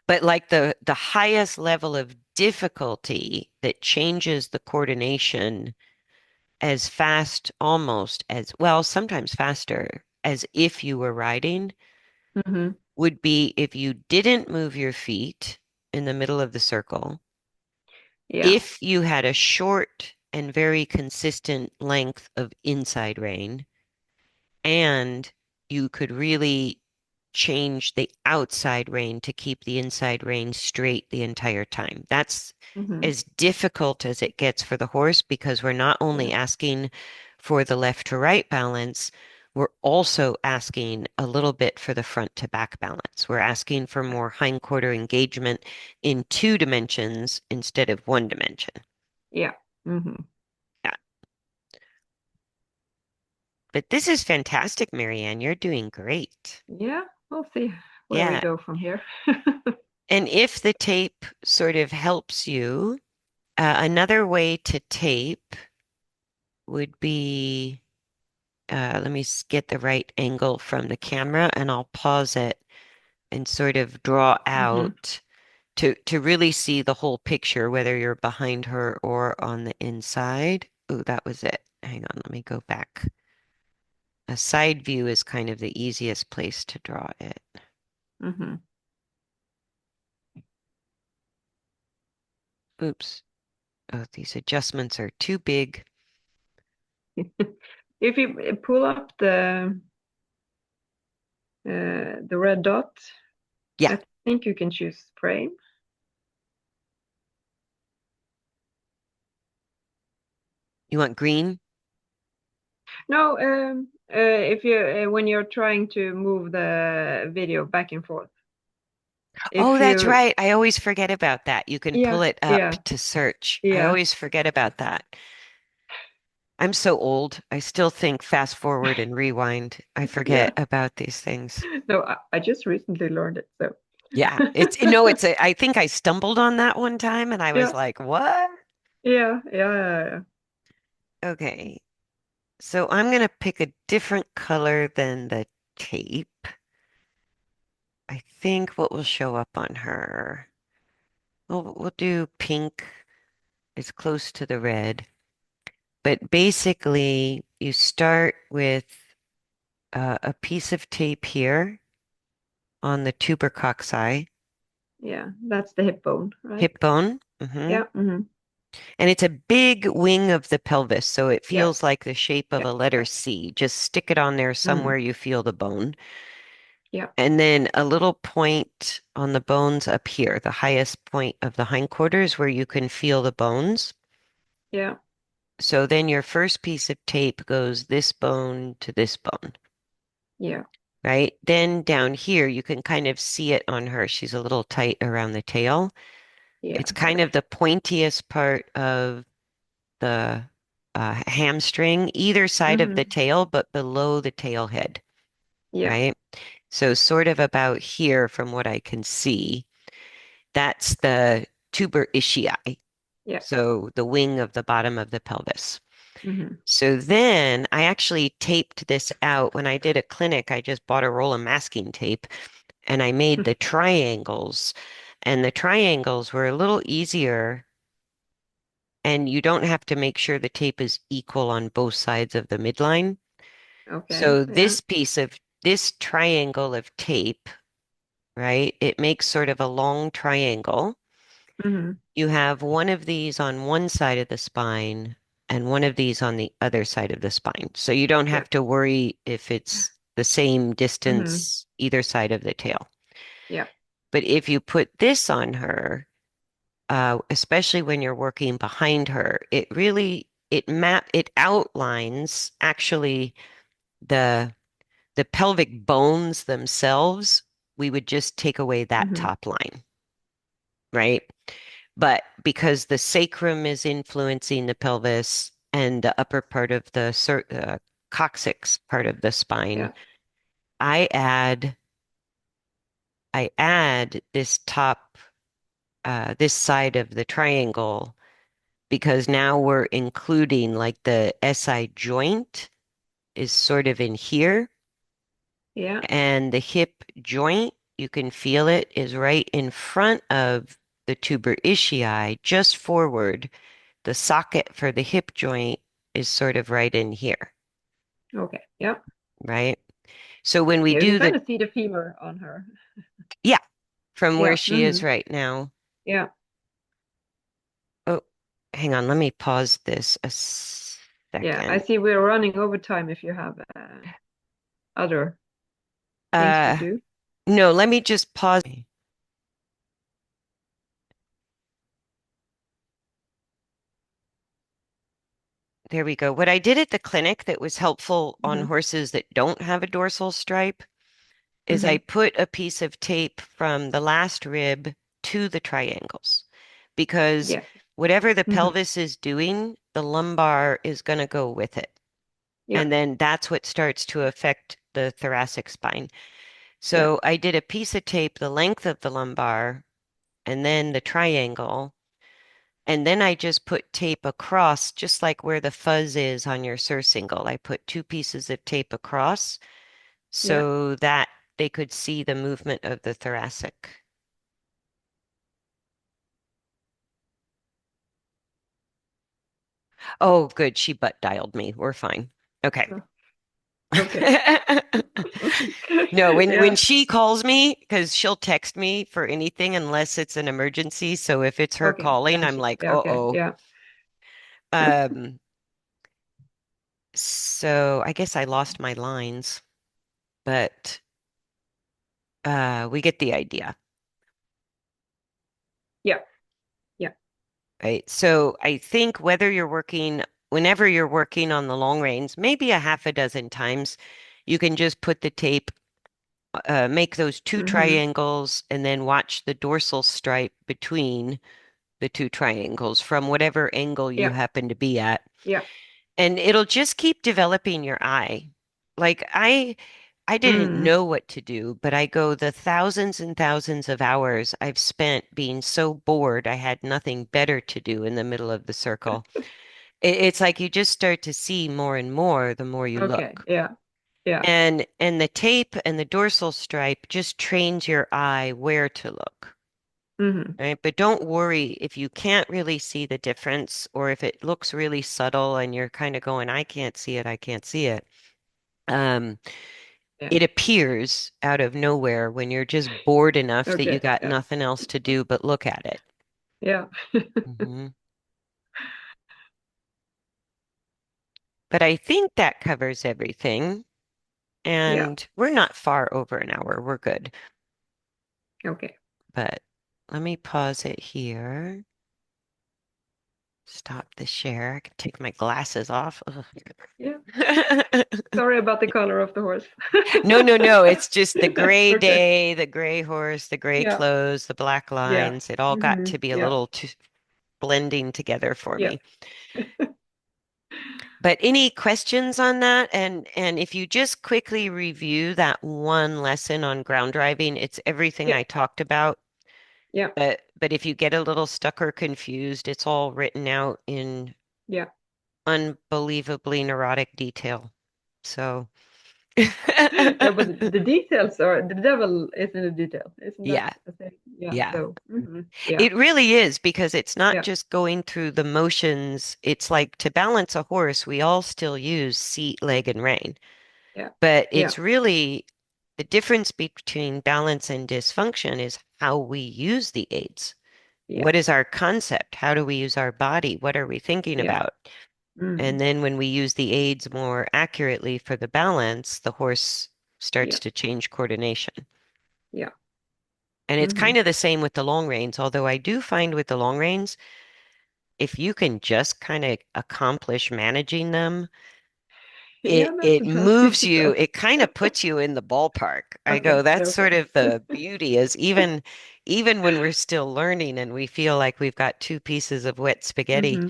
But like the highest level of difficulty that changes the coordination as fast almost as well, sometimes faster as if you were riding Hmm. would be if you didn't move your feet in the middle of the circle, Yeah. if you had a short and very consistent length of inside rein, and you could really change the outside rein to keep the inside rein straight the entire time. That's Hmm. as difficult as it gets for the horse because we're not only Yeah. asking for the left to right balance, we're also asking a little bit for the front to back balance. We're asking for more hindquarter engagement in two dimensions instead of one dimension. Yeah. Hmm. Yeah. But this is fantastic, Marianne. You're doing great. Yeah. We'll see where we Yeah. go from here. And if the tape sort of helps you, another way to tape would be, let me get the right angle from the camera and I'll pause it and sort of draw Hmm. out to really see the whole picture, whether you're behind her or on the inside. Oh, that was it. Hang on, let me go back. A side view is kind of the easiest place to draw it. Hmm. Oops. Oh, these adjustments are too big. If you pull up the red dot, Yeah. I think you can choose frame. You want green? No, if you when you're trying to move the video back and forth, Oh, if that's you right. I always forget about that. You can pull yeah it up yeah to search. I yeah always forget about that. I'm so old. I still think fast forward and rewind. I yeah forget about these things. no, I just recently learned it, so Yeah, I think I stumbled on that one time and I was yeah like, what? yeah. Okay. So I'm going to pick a different color than the tape. I think what will show up on her. We'll do pink. It's close to the red. But basically, you start with a piece of tape here on the tubercocci, Yeah, that's the hip bone, right? hip bone. Yeah, And it's a big wing of the pelvis, so it yeah, feels like the shape of yeah, a letter C. Just stick it on there hmm somewhere you feel the bone. yeah, And then a little point on the bones up here, the highest point of the hindquarters where you can feel the bones. yeah, So then your first piece of tape goes this bone to this bone, yeah, right? Then down here, you can kind of see it on her. She's a little tight around the tail. yeah, It's kind of the pointiest part of the hamstring, either side of the hmm tail, but below the tail head, yeah, right? So sort of about here from what I can see, that's the tuber ischiae. yeah, So the wing of the bottom of the pelvis. hmm So then I actually taped this out. When I did a clinic, I just bought a roll of masking tape and I made the triangles. And the triangles were a little easier, and you don't have to make sure the tape is equal on both sides of the midline. okay, So yeah, this triangle of tape, right? It makes sort of a long triangle. hmm You have one of these on one side of the spine and one of these on the other side of the spine. So you don't yeah, have to worry if it's the same hmm distance either side of the tail. yeah, But if you put this on her, especially when you're working behind her, it outlines actually the the pelvic bones themselves. We would just take away that hmm top line, right? But because the sacrum is influencing the pelvis and the upper part of the coccyx part of the spine, yeah, I add I add this side of the triangle because now we're including like the SI joint is sort of in here, yeah, and the hip joint, you can feel it, is right in front of the tuber ischiae, just forward. The socket for the hip joint is sort of right in here, okay, yeah, right? So when we yeah. You can do kind of see the femur on her. yeah, from where Yeah, she is right now. yeah, Oh, hang on, let me pause this a yeah. I second. see we're running over time. If you have other things to Uh, do. no, let me just pause. There we go. What I did at the clinic that was helpful on Hmm horses that don't have a dorsal stripe is I hmm put a piece of tape from the last rib to the triangles because Yeah, whatever the hmm pelvis is doing, the lumbar is going to go with it. yeah, And then that's what starts to affect the thoracic spine. yeah, So I did a piece of tape the length of the lumbar and then the triangle. And then I just put tape across, just like where the fuzz is on your surcingle. I put two pieces of tape across yeah. so that they could see the movement of the thoracic. Oh, good. She butt dialed me. We're fine. Okay. Oh, okay. No, when Yeah. she calls me, because she'll text me for anything unless it's an emergency. So if it's her Okay. calling, Then I'm she. like, Yeah. Okay. uh-oh. Yeah. Um, so I guess I lost my lines, but we get the idea, Yeah. Yeah. right? So I think whenever you're working on the long reins, maybe a half a dozen times, you can just put the tape, make those two Mm-hmm. triangles, and then watch the dorsal stripe between the two triangles from whatever angle you Yeah. happen to be at. Yeah. And it'll just keep developing your eye. Like I didn't Mm. know what to do, but I go the thousands and thousands of hours I've spent being so bored I had nothing better to do in the middle of the circle. It's like you just start to see more and more the more you Okay. look. Yeah. Yeah. And the tape and the dorsal stripe just trains your eye where to look. Mm-hmm. Right? But don't worry if you can't really see the difference or if it looks really subtle and you're kind of going, I can't see it, I can't see it. Um, Yeah. it appears out of nowhere when you're just bored enough that you Okay. got Yeah. nothing else to do but look at it. Yeah. Hmm. But I think that covers everything. Yeah. And we're not far over an hour. We're good. Okay. But let me pause it here. Stop the share. I can take my glasses off. Ugh. Yeah. Sorry about the color of the horse. No, no, no. It's just the gray Okay. day, the gray horse, the gray Yeah. clothes, the black Yeah. lines. It all got Mm-hmm. to be a Yeah. little too blending together for Yeah. me. But any questions on that? And if you just quickly review that one lesson on ground driving, it's everything Yeah. I talked about. Yeah. But if you get a little stuck or confused, it's all written out in Yeah. unbelievably neurotic detail. So Yeah, but the details are the devil is in the detail. Isn't that yeah, a thing? Yeah. yeah. So, hmm, yeah. It really is because it's not Yeah. just going through the motions. It's like to balance a horse, we all still use seat, leg, and rein. Yeah. But Yeah. it's really the difference between balance and dysfunction is how we use the aids. Yeah. What is our concept? How do we use our body? What are we thinking Yeah. about? Mm. And then when we use the aids more accurately for the balance, the horse starts Yeah. to change coordination. Yeah. And it's Hmm. kind of the same with the long reins, although I do find with the long reins, if you can just kind of accomplish managing them, Yeah, that's it about moves you, difficult. it kind of puts you in the ballpark. I go, Okay. that's sort Okay. of the beauty is even when we're still learning and we feel like we've got two pieces of wet spaghetti, Hmm.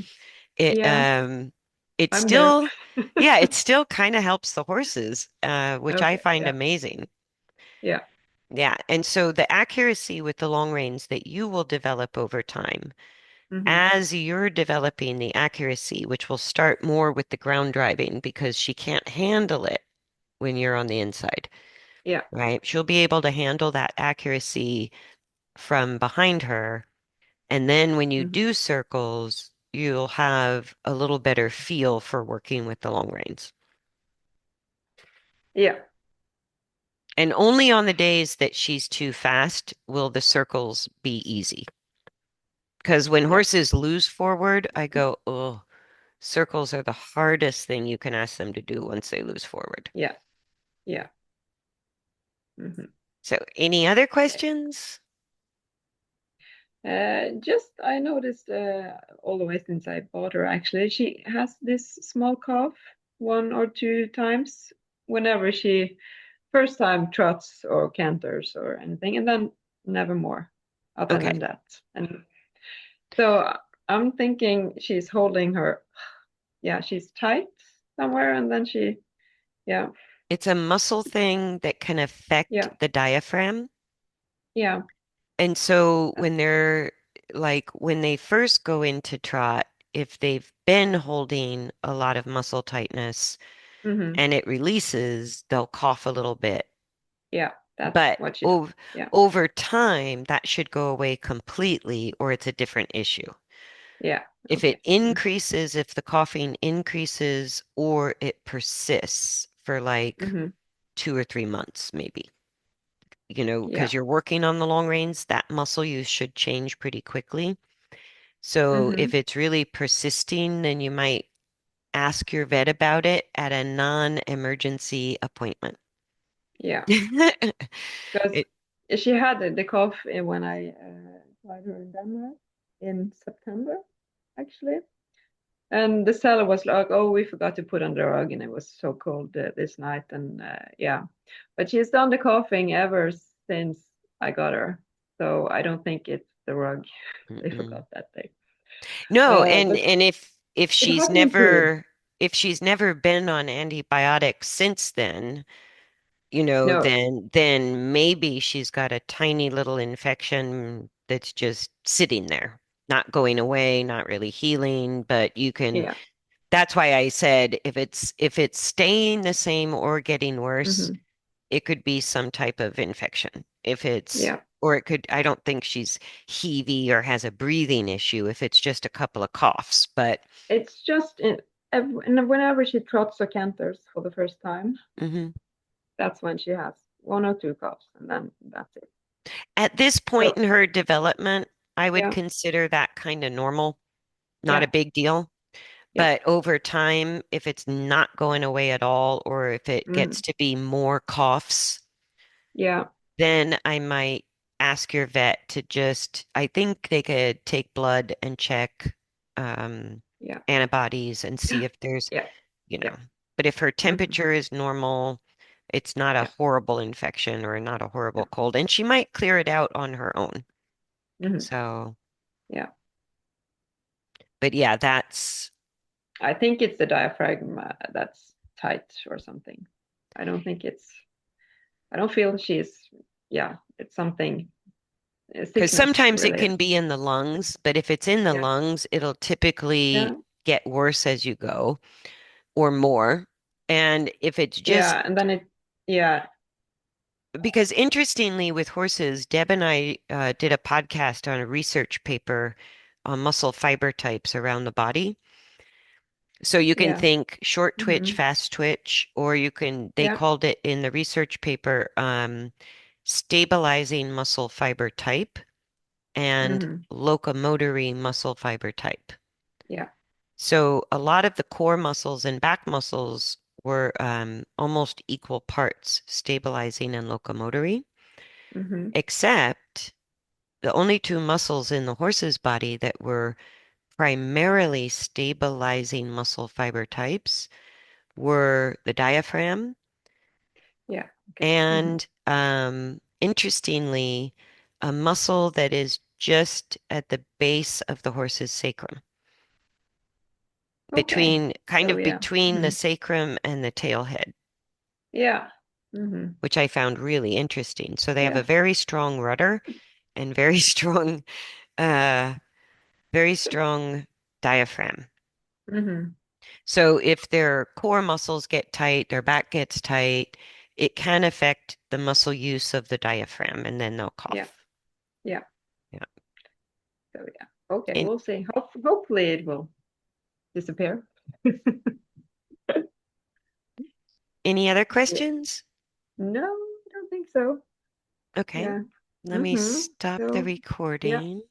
it Yeah, it I'm there. still yeah, it still kind of helps the horses, which I Okay. find Yeah. amazing. Yeah. Yeah, and so the accuracy with the long reins that you will develop over time Hmm. as you're developing the accuracy, which will start more with the ground driving because she can't handle it when you're on the inside, Yeah. right? She'll be able to handle that accuracy from behind her. And then when you Hmm. do circles, you'll have a little better feel for working with the long reins. Yeah. And only on the days that she's too fast will the circles be easy. Because when Yeah. horses lose forward, I go, oh, circles are the hardest thing you can ask them to do once they lose forward. Yeah. Yeah. Hmm. So, any other questions? Just I noticed all the way since I bought her, actually, she has this small cough one or two times whenever she first time trots or canters or anything, and then never more other Okay. than that. And so I'm thinking she's holding her, yeah, she's tight somewhere, and then she, yeah, It's a muscle thing that can affect yeah, the diaphragm. yeah, And so when they first go into trot, if they've been holding a lot of muscle tightness mm-hmm, and it releases, they'll cough a little bit. yeah, that's But what she does. ov Yeah, over time, that should go away completely, or it's a different issue. yeah, If it okay, increases, if the coughing increases or it persists for like mm-hmm, 2 or 3 months, maybe, because yeah, you're working on the long reins, that muscle use should change pretty quickly. So if Mm-hmm. it's really persisting, then you might ask your vet about it at a non-emergency appointment. Yeah. Because It, she had the cough when I tried her in Denmark in September, actually. And the seller was like, "Oh, we forgot to put on the rug, and it was so cold this night." And yeah, but she's done the coughing ever since I got her, so I don't think it's the rug they mm-mm. forgot that day. No, But and if it she's has improved. never been on antibiotics since then, No, then maybe she's got a tiny little infection that's just sitting there, not going away, not really healing, but you can yeah, that's why I said if it's staying the same or getting worse, hmm, it could be some type of infection. If it's yeah, or it could I don't think she's heavy or has a breathing issue if it's just a couple of coughs, but it's just and whenever she trots or canters for the first time, mhm. that's when she has one or two coughs, and then that's it. At this point So in her development, I would yeah, consider that kind of normal, not yeah, a big deal. yeah, But over time, if it's not going away at all, or if it gets mm, to be more coughs, yeah, then I might ask your vet to I think they could take blood and check um, yeah, antibodies and see yeah, if there's, yeah, you yeah. know, but if her Hmm. temperature is normal, it's not a Yeah. horrible infection or not a horrible Yeah. cold, and she might clear it out on her own. Hmm. So, Yeah. but yeah, that's I think it's the diaphragm that's tight or something. I don't think it's, I don't feel she's, yeah, it's something because sickness sometimes it related. can be in the lungs, but if it's in the Yeah. lungs, it'll typically Yeah. get worse as you go or more. And if it's just Yeah. And then yeah. because interestingly, with horses, Deb and I did a podcast on a research paper on muscle fiber types around the body. So you can Yeah. think short twitch, Hmm. fast twitch, or they Yeah. called it in the research paper, stabilizing muscle fiber type and Hmm. locomotory muscle fiber type. Yeah. So a lot of the core muscles and back muscles were almost equal parts, stabilizing and locomotory, Hmm. except the only two muscles in the horse's body that were primarily stabilizing muscle fiber types were the diaphragm Yeah. Okay. Hmm. and, interestingly, a muscle that is just at the base of the horse's sacrum, Okay. kind So of yeah. between the Hmm. sacrum and the tail head, Yeah. Hmm. which I found really interesting. So they have a Yeah. very strong rudder and uh, very strong diaphragm. Hmm. So if their core muscles get tight, their back gets tight, it can affect the muscle use of the diaphragm, and then they'll Yeah. cough. Yeah. Yeah. So yeah. Okay. And We'll see. Hopefully it will disappear. any other Yeah. questions? No, I don't think so. Okay. Yeah. Let me Mm-hmm. stop the So, yeah. recording.